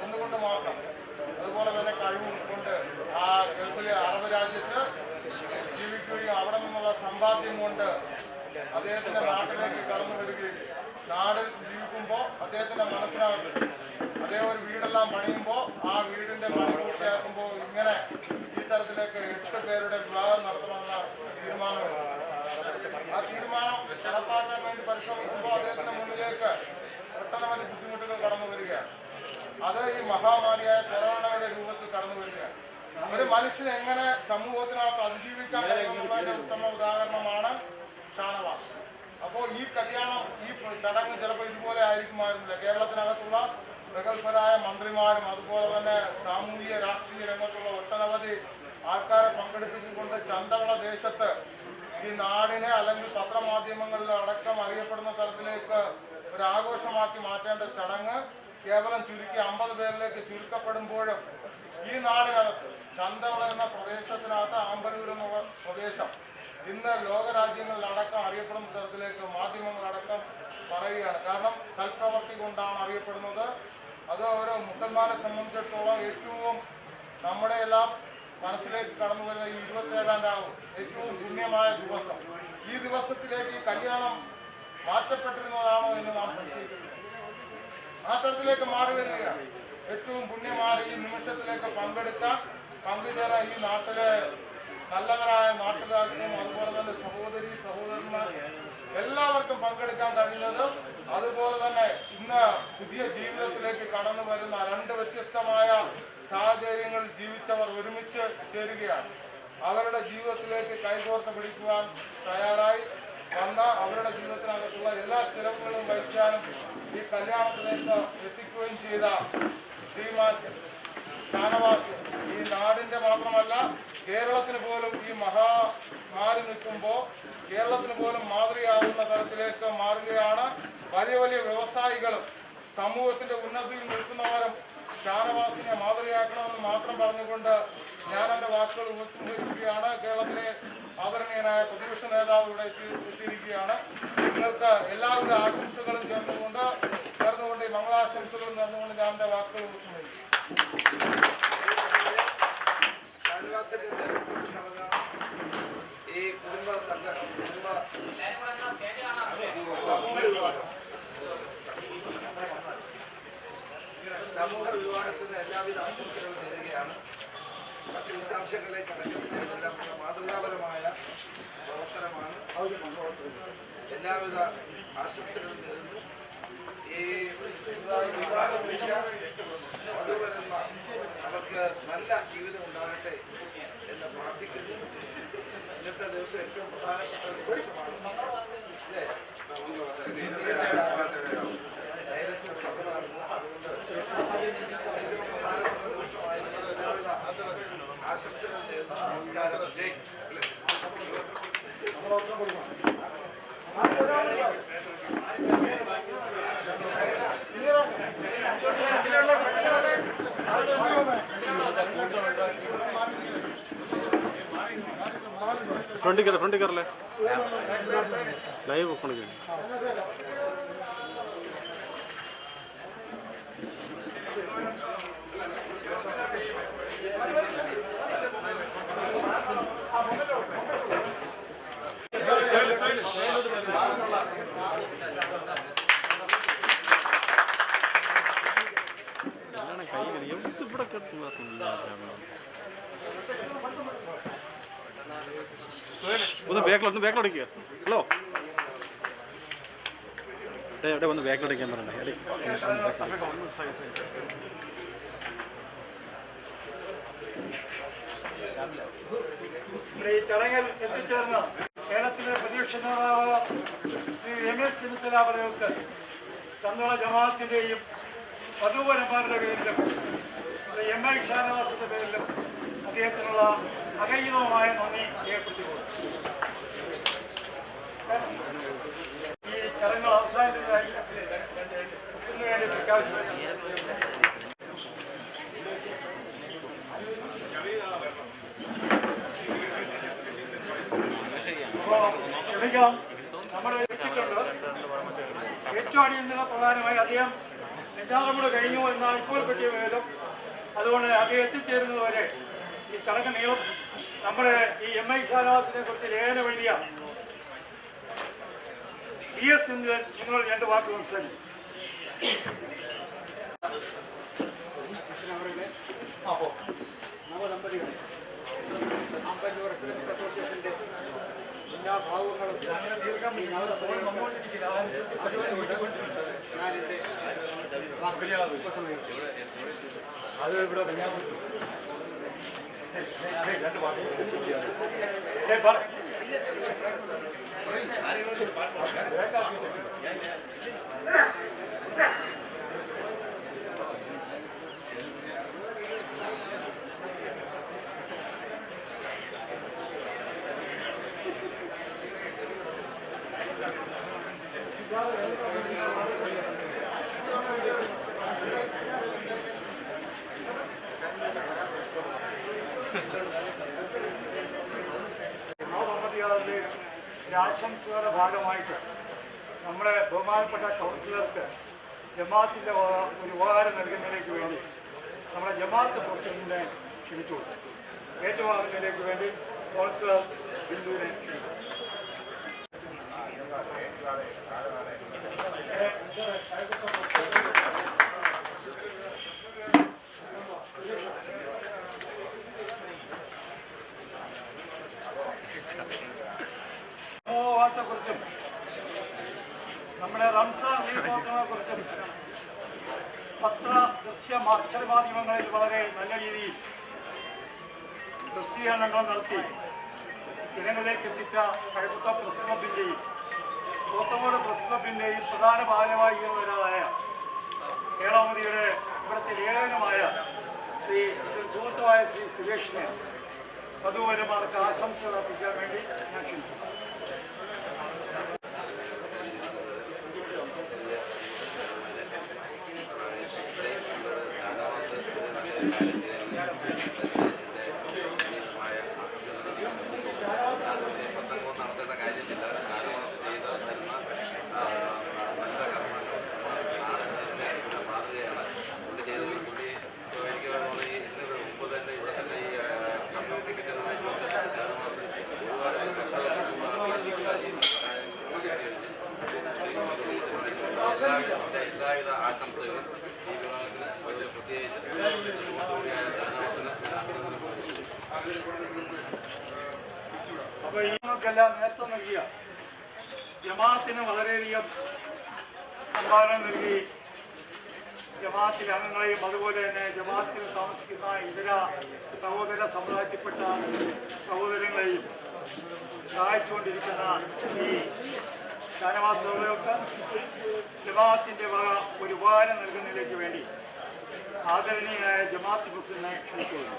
ഒന്നുകൊണ്ട് മാത്രം അതുപോലെ തന്നെ കഴിവും കൊണ്ട് ആ ഗൾഫിലെ അറബ് രാജ്യത്ത് ജീവിക്കുകയും അവിടെ നിന്നുള്ള സമ്പാദ്യം കൊണ്ട് അദ്ദേഹത്തിൻ്റെ നാട്ടിലേക്ക് കടന്നു വരികയും നാടിൽ ജീവിക്കുമ്പോൾ അദ്ദേഹത്തിൻ്റെ മനസ്സിനകത്ത് അദ്ദേഹം ഒരു വീടെല്ലാം പണിയുമ്പോൾ ആ വീടിൻ്റെ പണി പൂർത്തിയാക്കുമ്പോൾ ഇങ്ങനെ ഈ തരത്തിലേക്ക് 8 പേരുടെ വിവാഹം നടത്തണമെന്ന തീരുമാനമുണ്ട്. ആ തീരുമാനം നടപ്പാക്കാൻ വേണ്ടി പരിശ്രമിക്കുമ്പോൾ അദ്ദേഹത്തിന് മുന്നിലേക്ക് ഒട്ടനവധി ബുദ്ധിമുട്ടുകൾ കടന്നു വരികയാണ്. അത് ഈ മഹാമാരിയായ കൊറോണയുടെ രൂപത്തിൽ കടന്നു വരികയാണ്. ഒരു മനുഷ്യന് എങ്ങനെ സമൂഹത്തിനകത്ത് അതിജീവിക്കാൻ കഴിയുമെന്നുള്ളതിൻ്റെ ഉത്തമ ഉദാഹരണമാണ് ഷാനവാസ്. അപ്പോൾ ഈ കല്യാണം, ഈ ചടങ്ങ് ചിലപ്പോൾ ഇതുപോലെ ആയിരിക്കുമായിരുന്നില്ല. കേരളത്തിനകത്തുള്ള പ്രഗത്ഭരായ മന്ത്രിമാരും അതുപോലെ തന്നെ സാമൂഹിക രാഷ്ട്രീയ രംഗത്തുള്ള ഒട്ടനവധി ആൾക്കാരെ പങ്കെടുപ്പിച്ചുകൊണ്ട് ചന്തവള ദേശത്ത് ഈ നാടിനെ അല്ലെങ്കിൽ പത്രമാധ്യമങ്ങളിൽ അടക്കം അറിയപ്പെടുന്ന തരത്തിലേക്ക് ഒരു ആഘോഷമാക്കി മാറ്റേണ്ട ചടങ്ങ് കേവലം ചുരുക്കി 50 പേരിലേക്ക് ചുരുക്കപ്പെടുമ്പോഴും ഈ നാടിനകത്ത് ചന്തവള എന്ന പ്രദേശത്തിനകത്ത് ആമ്പലൂർ എന്നുള്ള പ്രദേശം ഇന്ന് ലോകരാജ്യങ്ങളിലടക്കം അറിയപ്പെടുന്ന തരത്തിലേക്ക് മാധ്യമങ്ങളടക്കം പറയുകയാണ്. കാരണം സൽപ്രവർത്തി കൊണ്ടാണ് അറിയപ്പെടുന്നത്. അത് ഓരോ മുസൽമാനെ സംബന്ധിച്ചിടത്തോളം ഏറ്റവും നമ്മുടെ എല്ലാം മനസ്സിലേക്ക് കടന്നു വരുന്ന ഈ 27-ാം രാവ് ഏറ്റവും പുണ്യമായ ദിവസം. ഈ ദിവസത്തിലേക്ക് ഈ കല്യാണം മാറ്റപ്പെട്ടിരുന്നതാണോ എന്ന് നാം സംശയിക്കുന്നു. ആ തരത്തിലേക്ക് മാറി വരികയാണ്. ഏറ്റവും പുണ്യമായ ഈ നിമിഷത്തിലേക്ക് പങ്കുചേരാൻ ഈ നാട്ടിലെ നല്ലവരായ നാട്ടുകാർക്കും അതുപോലെ തന്നെ സഹോദരി സഹോദരന്മാർ എല്ലാവർക്കും പങ്കെടുക്കാൻ കഴിയുന്നത്. അതുപോലെ തന്നെ ഇന്ന് പുതിയ ജീവിതത്തിലേക്ക് കടന്നു വരുന്ന 2 വ്യത്യസ്തമായ സാഹചര്യങ്ങളിൽ ജീവിച്ചവർ ഒരുമിച്ച് ചേരുകയാണ്. അവരുടെ ജീവിതത്തിലേക്ക് കൈകോർത്ത് പിടിക്കുവാൻ തയ്യാറായി വന്ന അവരുടെ ജീവിതത്തിനകത്തുള്ള എല്ലാ ചിലവുകളും വഹിക്കാനും ഈ കല്യാണത്തിലേക്ക് എത്തിക്കുകയും ചെയ്ത ശ്രീമാൻ ഷാനവാസ് ഈ നാടിൻ്റെ മാത്രമല്ല കേരളത്തിന് പോലും ഈ മഹാമാരി നിൽക്കുമ്പോൾ കേരളത്തിന് പോലും മാതൃകയാവുന്ന തരത്തിലേക്ക് മാറുകയാണ്. വലിയ വലിയ വ്യവസായികളും സമൂഹത്തിൻ്റെ ഉന്നതിയിൽ നിൽക്കുന്നവരും ഷാനവാസിനെ മാതൃകയാക്കണമെന്ന് മാത്രം പറഞ്ഞുകൊണ്ട് ഞാൻ എൻ്റെ വാക്കുകൾ ഉപസംഹരിക്കുകയാണ്. കേരളത്തിലെ ആദരണീയനായ പ്രതിപക്ഷ നേതാവ് ഇവിടെ എത്തിയിരിക്കുകയാണ്. നിങ്ങൾക്ക് എല്ലാവിധ ആശംസകളും ചേർന്നുകൊണ്ട് ഈ മംഗളാശംസകളും നേർന്നുകൊണ്ട് ഞാൻ എൻ്റെ വാക്കുകൾ ഉപസംഹരിക്കും. ഈ കുടുംബ സമൂഹ വിവാഹത്തിന് എല്ലാവിധ ആശംസകളും നേരുകയാണ്. മറ്റ് വിശദാംശങ്ങളിലേക്ക് കടക്കുന്നതിനെല്ലാം മാതൃകാപരമായ പ്രവർത്തനമാണ്. എല്ലാവിധ ആശംസകളും നേരുന്നു. ഈ വിവാഹം കഴിഞ്ഞ വധുവരന്മാർ അവർക്ക് നല്ല ജീവിതം ഉണ്ടാകട്ടെ എന്ന് പ്രാർത്ഥിക്കുന്നു. ഇന്നത്തെ ദിവസം ഏറ്റവും പ്രധാനപ്പെട്ട ഒരു ദിവസമാണ്. അല്ലേ? നേരത്തെ ഖബറാകുന്നു. അതുകൊണ്ട് ഏറ്റവും പ്രധാനപ്പെട്ട ദിവസമായതുകൊണ്ട് എല്ലാവിധ ആശംസകൾ നേരുന്നു. നമസ്കാരം. ജയ്. फ्रंट कर ले लाइव ओपन कर ഒന്ന് ബാക്കിലോടിക്കുക. ഹലോ എവിടെ വന്ന് ബാക്കിലോടിക്കാൻ പറഞ്ഞേ. ഈ ചടങ്ങിൽ എത്തിച്ചേർന്ന കേരളത്തിലെ പ്രതിപക്ഷ നേതാവ് ശ്രീ രമേശ് ചെന്നിത്തല അവർക്ക് ചന്ദന ജമാഅത്തിൻ്റെയും വധൂവരന്മാരുടെ പേരിലും MI ഷാനവാസിന്റെ പേരിലും അദ്ദേഹത്തിനുള്ള അകൈതമായ നന്ദി രേഖപ്പെടുത്തിക്കൊണ്ടു ഈ ചടങ്ങുകൾ അവസാനിച്ചതായി പ്രസിഡന്റിന് വേണ്ടി പ്രഖ്യാപിച്ചു. അപ്പോൾ ക്ഷമിക്കണം, നമ്മൾ വെച്ചിട്ടുണ്ട്. ഏറ്റവും അടിയന്തര പ്രധാനമായി അദ്ദേഹം എല്ലാവരും കൂടെ കഴിഞ്ഞു എന്നാണ് ഇപ്പോൾ കിട്ടിയ വിവരം. അതുകൊണ്ട് അദ്ദേഹം എത്തിച്ചേരുന്നതുവരെ ഈ ചടങ്ങ് നീളും. നമ്മുടെ ഈ MI ഷാനവാസിനെ കുറിച്ച് ലേഖനം എഴുതിയ PS ഇന്ദ്രൻ നിങ്ങൾ രണ്ട് വാക്ക് സംസാരിക്കും. നവദമ്പതികളെ ആമ്പല്ലൂർ റെസിഡൻസ് അസോസിയേഷൻ്റെ എല്ലാ ഭാവങ്ങളും ഈ നവദമ്പതികൾക്ക് അറിയിച്ചുകൊണ്ട് ഞാനെൻ്റെ വാക്കുകൾ ഉപസംഹരിക്കും. അത് ഇവിടെ ആശംസകളുടെ ഭാഗമായിട്ട് നമ്മുടെ ബഹുമാനപ്പെട്ട കൗൺസിലർക്ക് ജമാഅത്തിൻ്റെ ഒരു ഉപകാരം നൽകുന്നതിലേക്ക് വേണ്ടി നമ്മുടെ ജമാഅത്ത് പ്രസിഡന്റിനെ ക്ഷണിച്ചു. ഏറ്റുവാങ്ങുന്നതിലേക്ക് വേണ്ടി കൗൺസിലർ ബിന്ദുവിനെ കുറിച്ചും നമ്മുടെ റംസാൻ കുറിച്ചും അക്ഷരമാധ്യമങ്ങളിൽ വളരെ നല്ല രീതിയിൽ പ്രസിദ്ധീകരണങ്ങൾ നടത്തി ജനങ്ങളിലേക്ക് എത്തിച്ച കഴക്കൂട്ട പ്രസ് ക്ലബിൻ്റെയും പോത്തങ്കോട് പ്രസ് ക്ലബിൻ്റെയും പ്രധാന ഭാരവാഹികളായ കേരളമതിയുടെ ഇവിടുത്തെ ലേഖനമായ ശ്രീ സുഹൃത്തുമായ ശ്രീ സുരേഷിനെ വധൂവരന്മാർക്ക് ആശംസകൾ അർപ്പിക്കാൻ വേണ്ടി ഞാൻ ക്ഷണിക്കുന്നു. എല്ലാവിധ ആശംസകളും ഈ വിഭാഗത്തിന് പ്രത്യേകിച്ച് സുഹൃത്തുകൂടിയായ ഷാനവാസിന് അപ്പോൾ ഈ നമുക്കെല്ലാം നേതൃത്വം നൽകിയ ജമാഅത്തിന് വളരെയധികം സംഭാവന നൽകി ജമാഅത്തിലെ അംഗങ്ങളെയും അതുപോലെ തന്നെ ജമാഅത്തിൽ താമസിക്കുന്ന ഇതര സഹോദര സമുദായത്തിൽപ്പെട്ട സഹോദരങ്ങളെയും സഹായിച്ചുകൊണ്ടിരിക്കുന്ന ഈ ഷാനവാസ് സഹോദരർക്ക് ജമാഅത്തിൻ്റെ വക ഒരു ഉപകാരം നൽകുന്നതിലേക്ക് വേണ്ടി ആദരണീയനായ ജമാഅത്ത് പ്രസിഡന്റിനെ ക്ഷണിക്കുന്നു.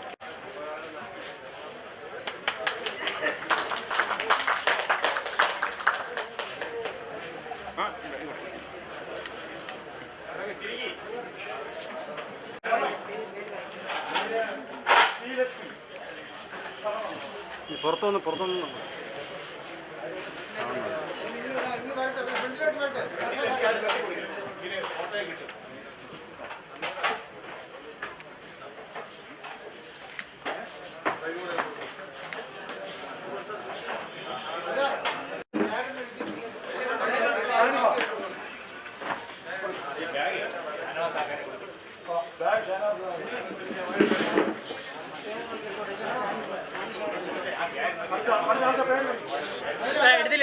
പുറത്തൊന്ന്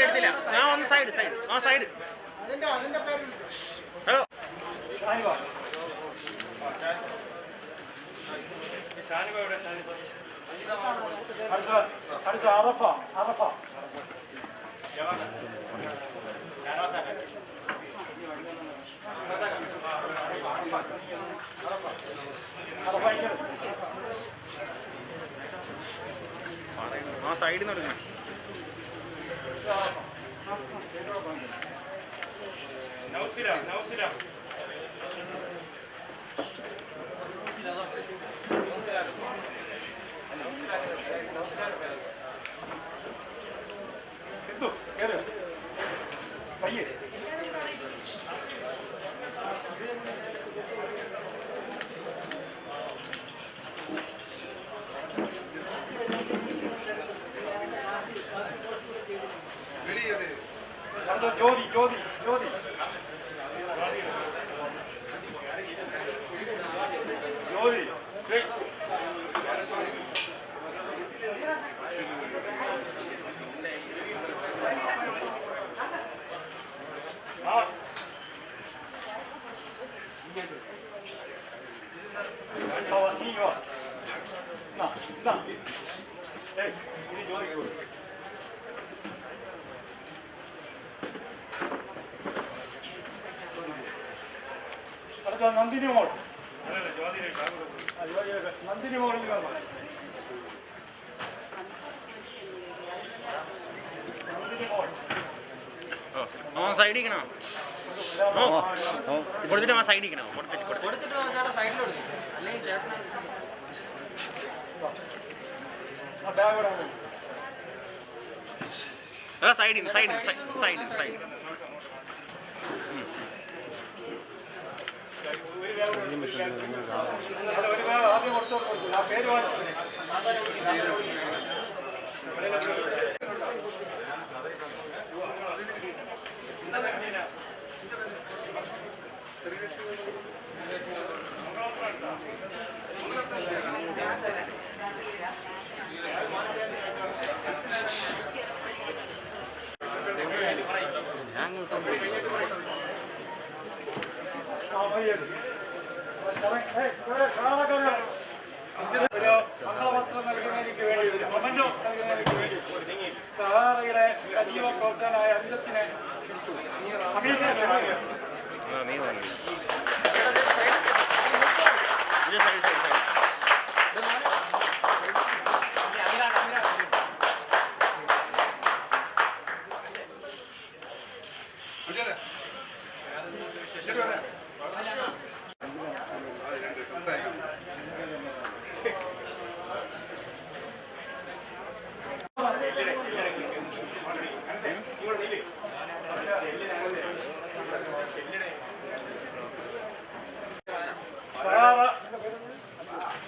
എടുത്തില്ല ഞാൻ ഒന്ന് സൈഡ് ഹലോ അടുത്ത അറഫ ആ സൈഡിൽ നിന്ന് എടുക്കണം. പയ്യെ ജ്യോതി അടുത്ത നന്ദിനി മോൾ മോളിൽ വന്നു. സൈഡിൽ ഇരിക്കണോ? കൊടുത്തിട്ട് ആ സൈഡിൽ ഇരിക്കണോ? സൈഡിൽ ആദ്യം കൊടുത്തു ആ പേര് മംഗളപത്രം നൽകുന്നതിന് വേണ്ടി ഒരു മൊമെന്റോ നൽകുന്നതിന് വേണ്ടി സഹാറയുടെ സജീവ പ്രവർത്തനായ അഞ്ചത്തിനെ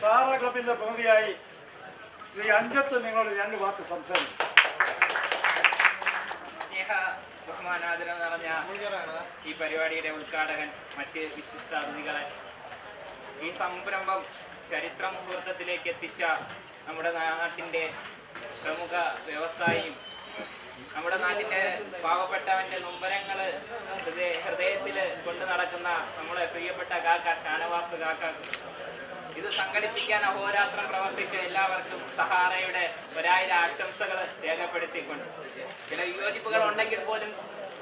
സഹാറ ക്ലബിന്റെ പ്രതിനിധിയായി ശ്രീ അഞ്ചത്ത് നിങ്ങളോട് രണ്ട് വാക്ക് സംസാരിക്കും. ബഹുമാനാദരം നിറഞ്ഞ ഈ പരിപാടിയുടെ ഉദ്ഘാടകൻ, മറ്റ് വിശിഷ്ട അതിഥികളെ, ഈ സംരംഭം ചരിത്ര മുഹൂർത്തത്തിലേക്ക് എത്തിച്ച നമ്മുടെ നാട്ടിൻ്റെ പ്രമുഖ വ്യവസായിയും നമ്മുടെ നമ്മുടെ നാട്ടിലെ പാവപ്പെട്ടവന്റെ നൊമ്പരങ്ങൾ ഹൃദയത്തിൽ കൊണ്ടു നടക്കുന്ന നമ്മളെ പ്രിയപ്പെട്ട കാക്ക ഷാനവാസ് കാക്ക, ഇത് സംഘടിപ്പിക്കാൻ അഹോരാത്രം പ്രവർത്തിച്ച എല്ലാവർക്കും സഹാറയുടെ 1000 ആശംസകൾ രേഖപ്പെടുത്തിക്കൊണ്ട്, ചില വിയോജിപ്പുകൾ ഉണ്ടെങ്കിൽ പോലും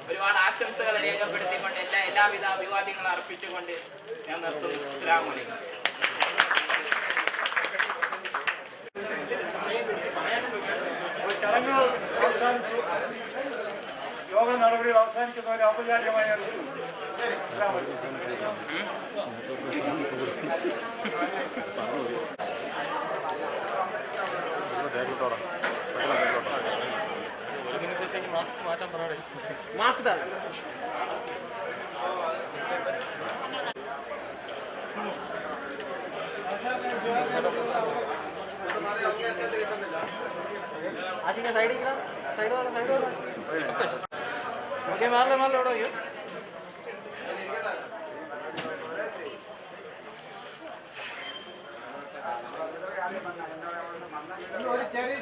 ഒരുപാട് ആശംസകൾ രേഖപ്പെടുത്തിക്കൊണ്ട് എല്ലാവിധ അഭിവാദ്യങ്ങളും അർപ്പിച്ചുകൊണ്ട് ഞാൻ നിർത്തുന്നു. അസ്സലാമു അലൈക്കും. ചടങ്ങുകൾ അവസാനിച്ചു. യോഗ നടപടികൾ അവസാനിക്കുന്ന ഒരു ഔപചാരികമായ മാസ്ക് താ ആശിക്ക സൈഡിൽ സൈഡ് ഓക്കെ മാറില്ല എവിടെ വയ്യോ ഒരു ചെറിയ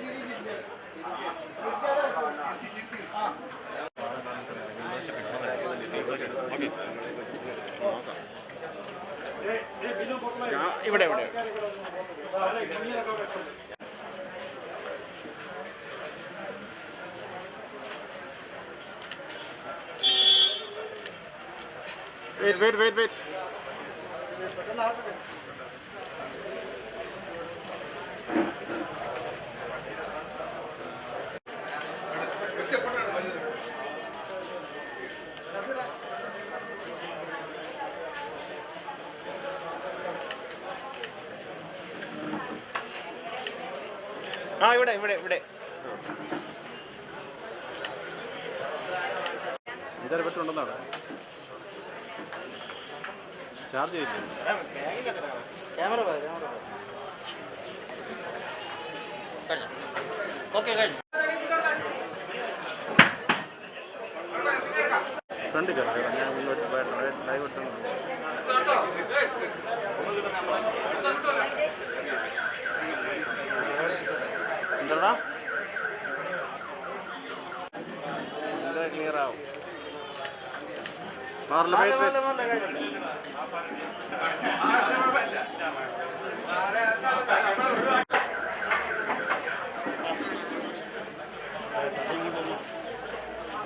ഇവിടെ വെയിറ്റ് ആ ഇവിടെ ഇതൊരു പെട്ടുണ്ടെന്നാണ് ചാർജ് ചെയ്തില്ല. ക്യാമറ ഫ്രണ്ട് കയറാം. ഞാൻ മുന്നോട്ട് ലൈവ് ഇട്ടാണ്. എന്താ ക്ലിയർ ആവും.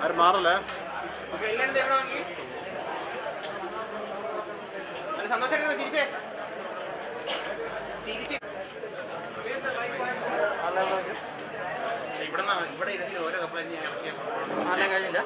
ആരും മാറല്ലേ? ഇവിടെ ഇരുന്ന് ഓരോ കപ്പൽ കഴിഞ്ഞില്ല.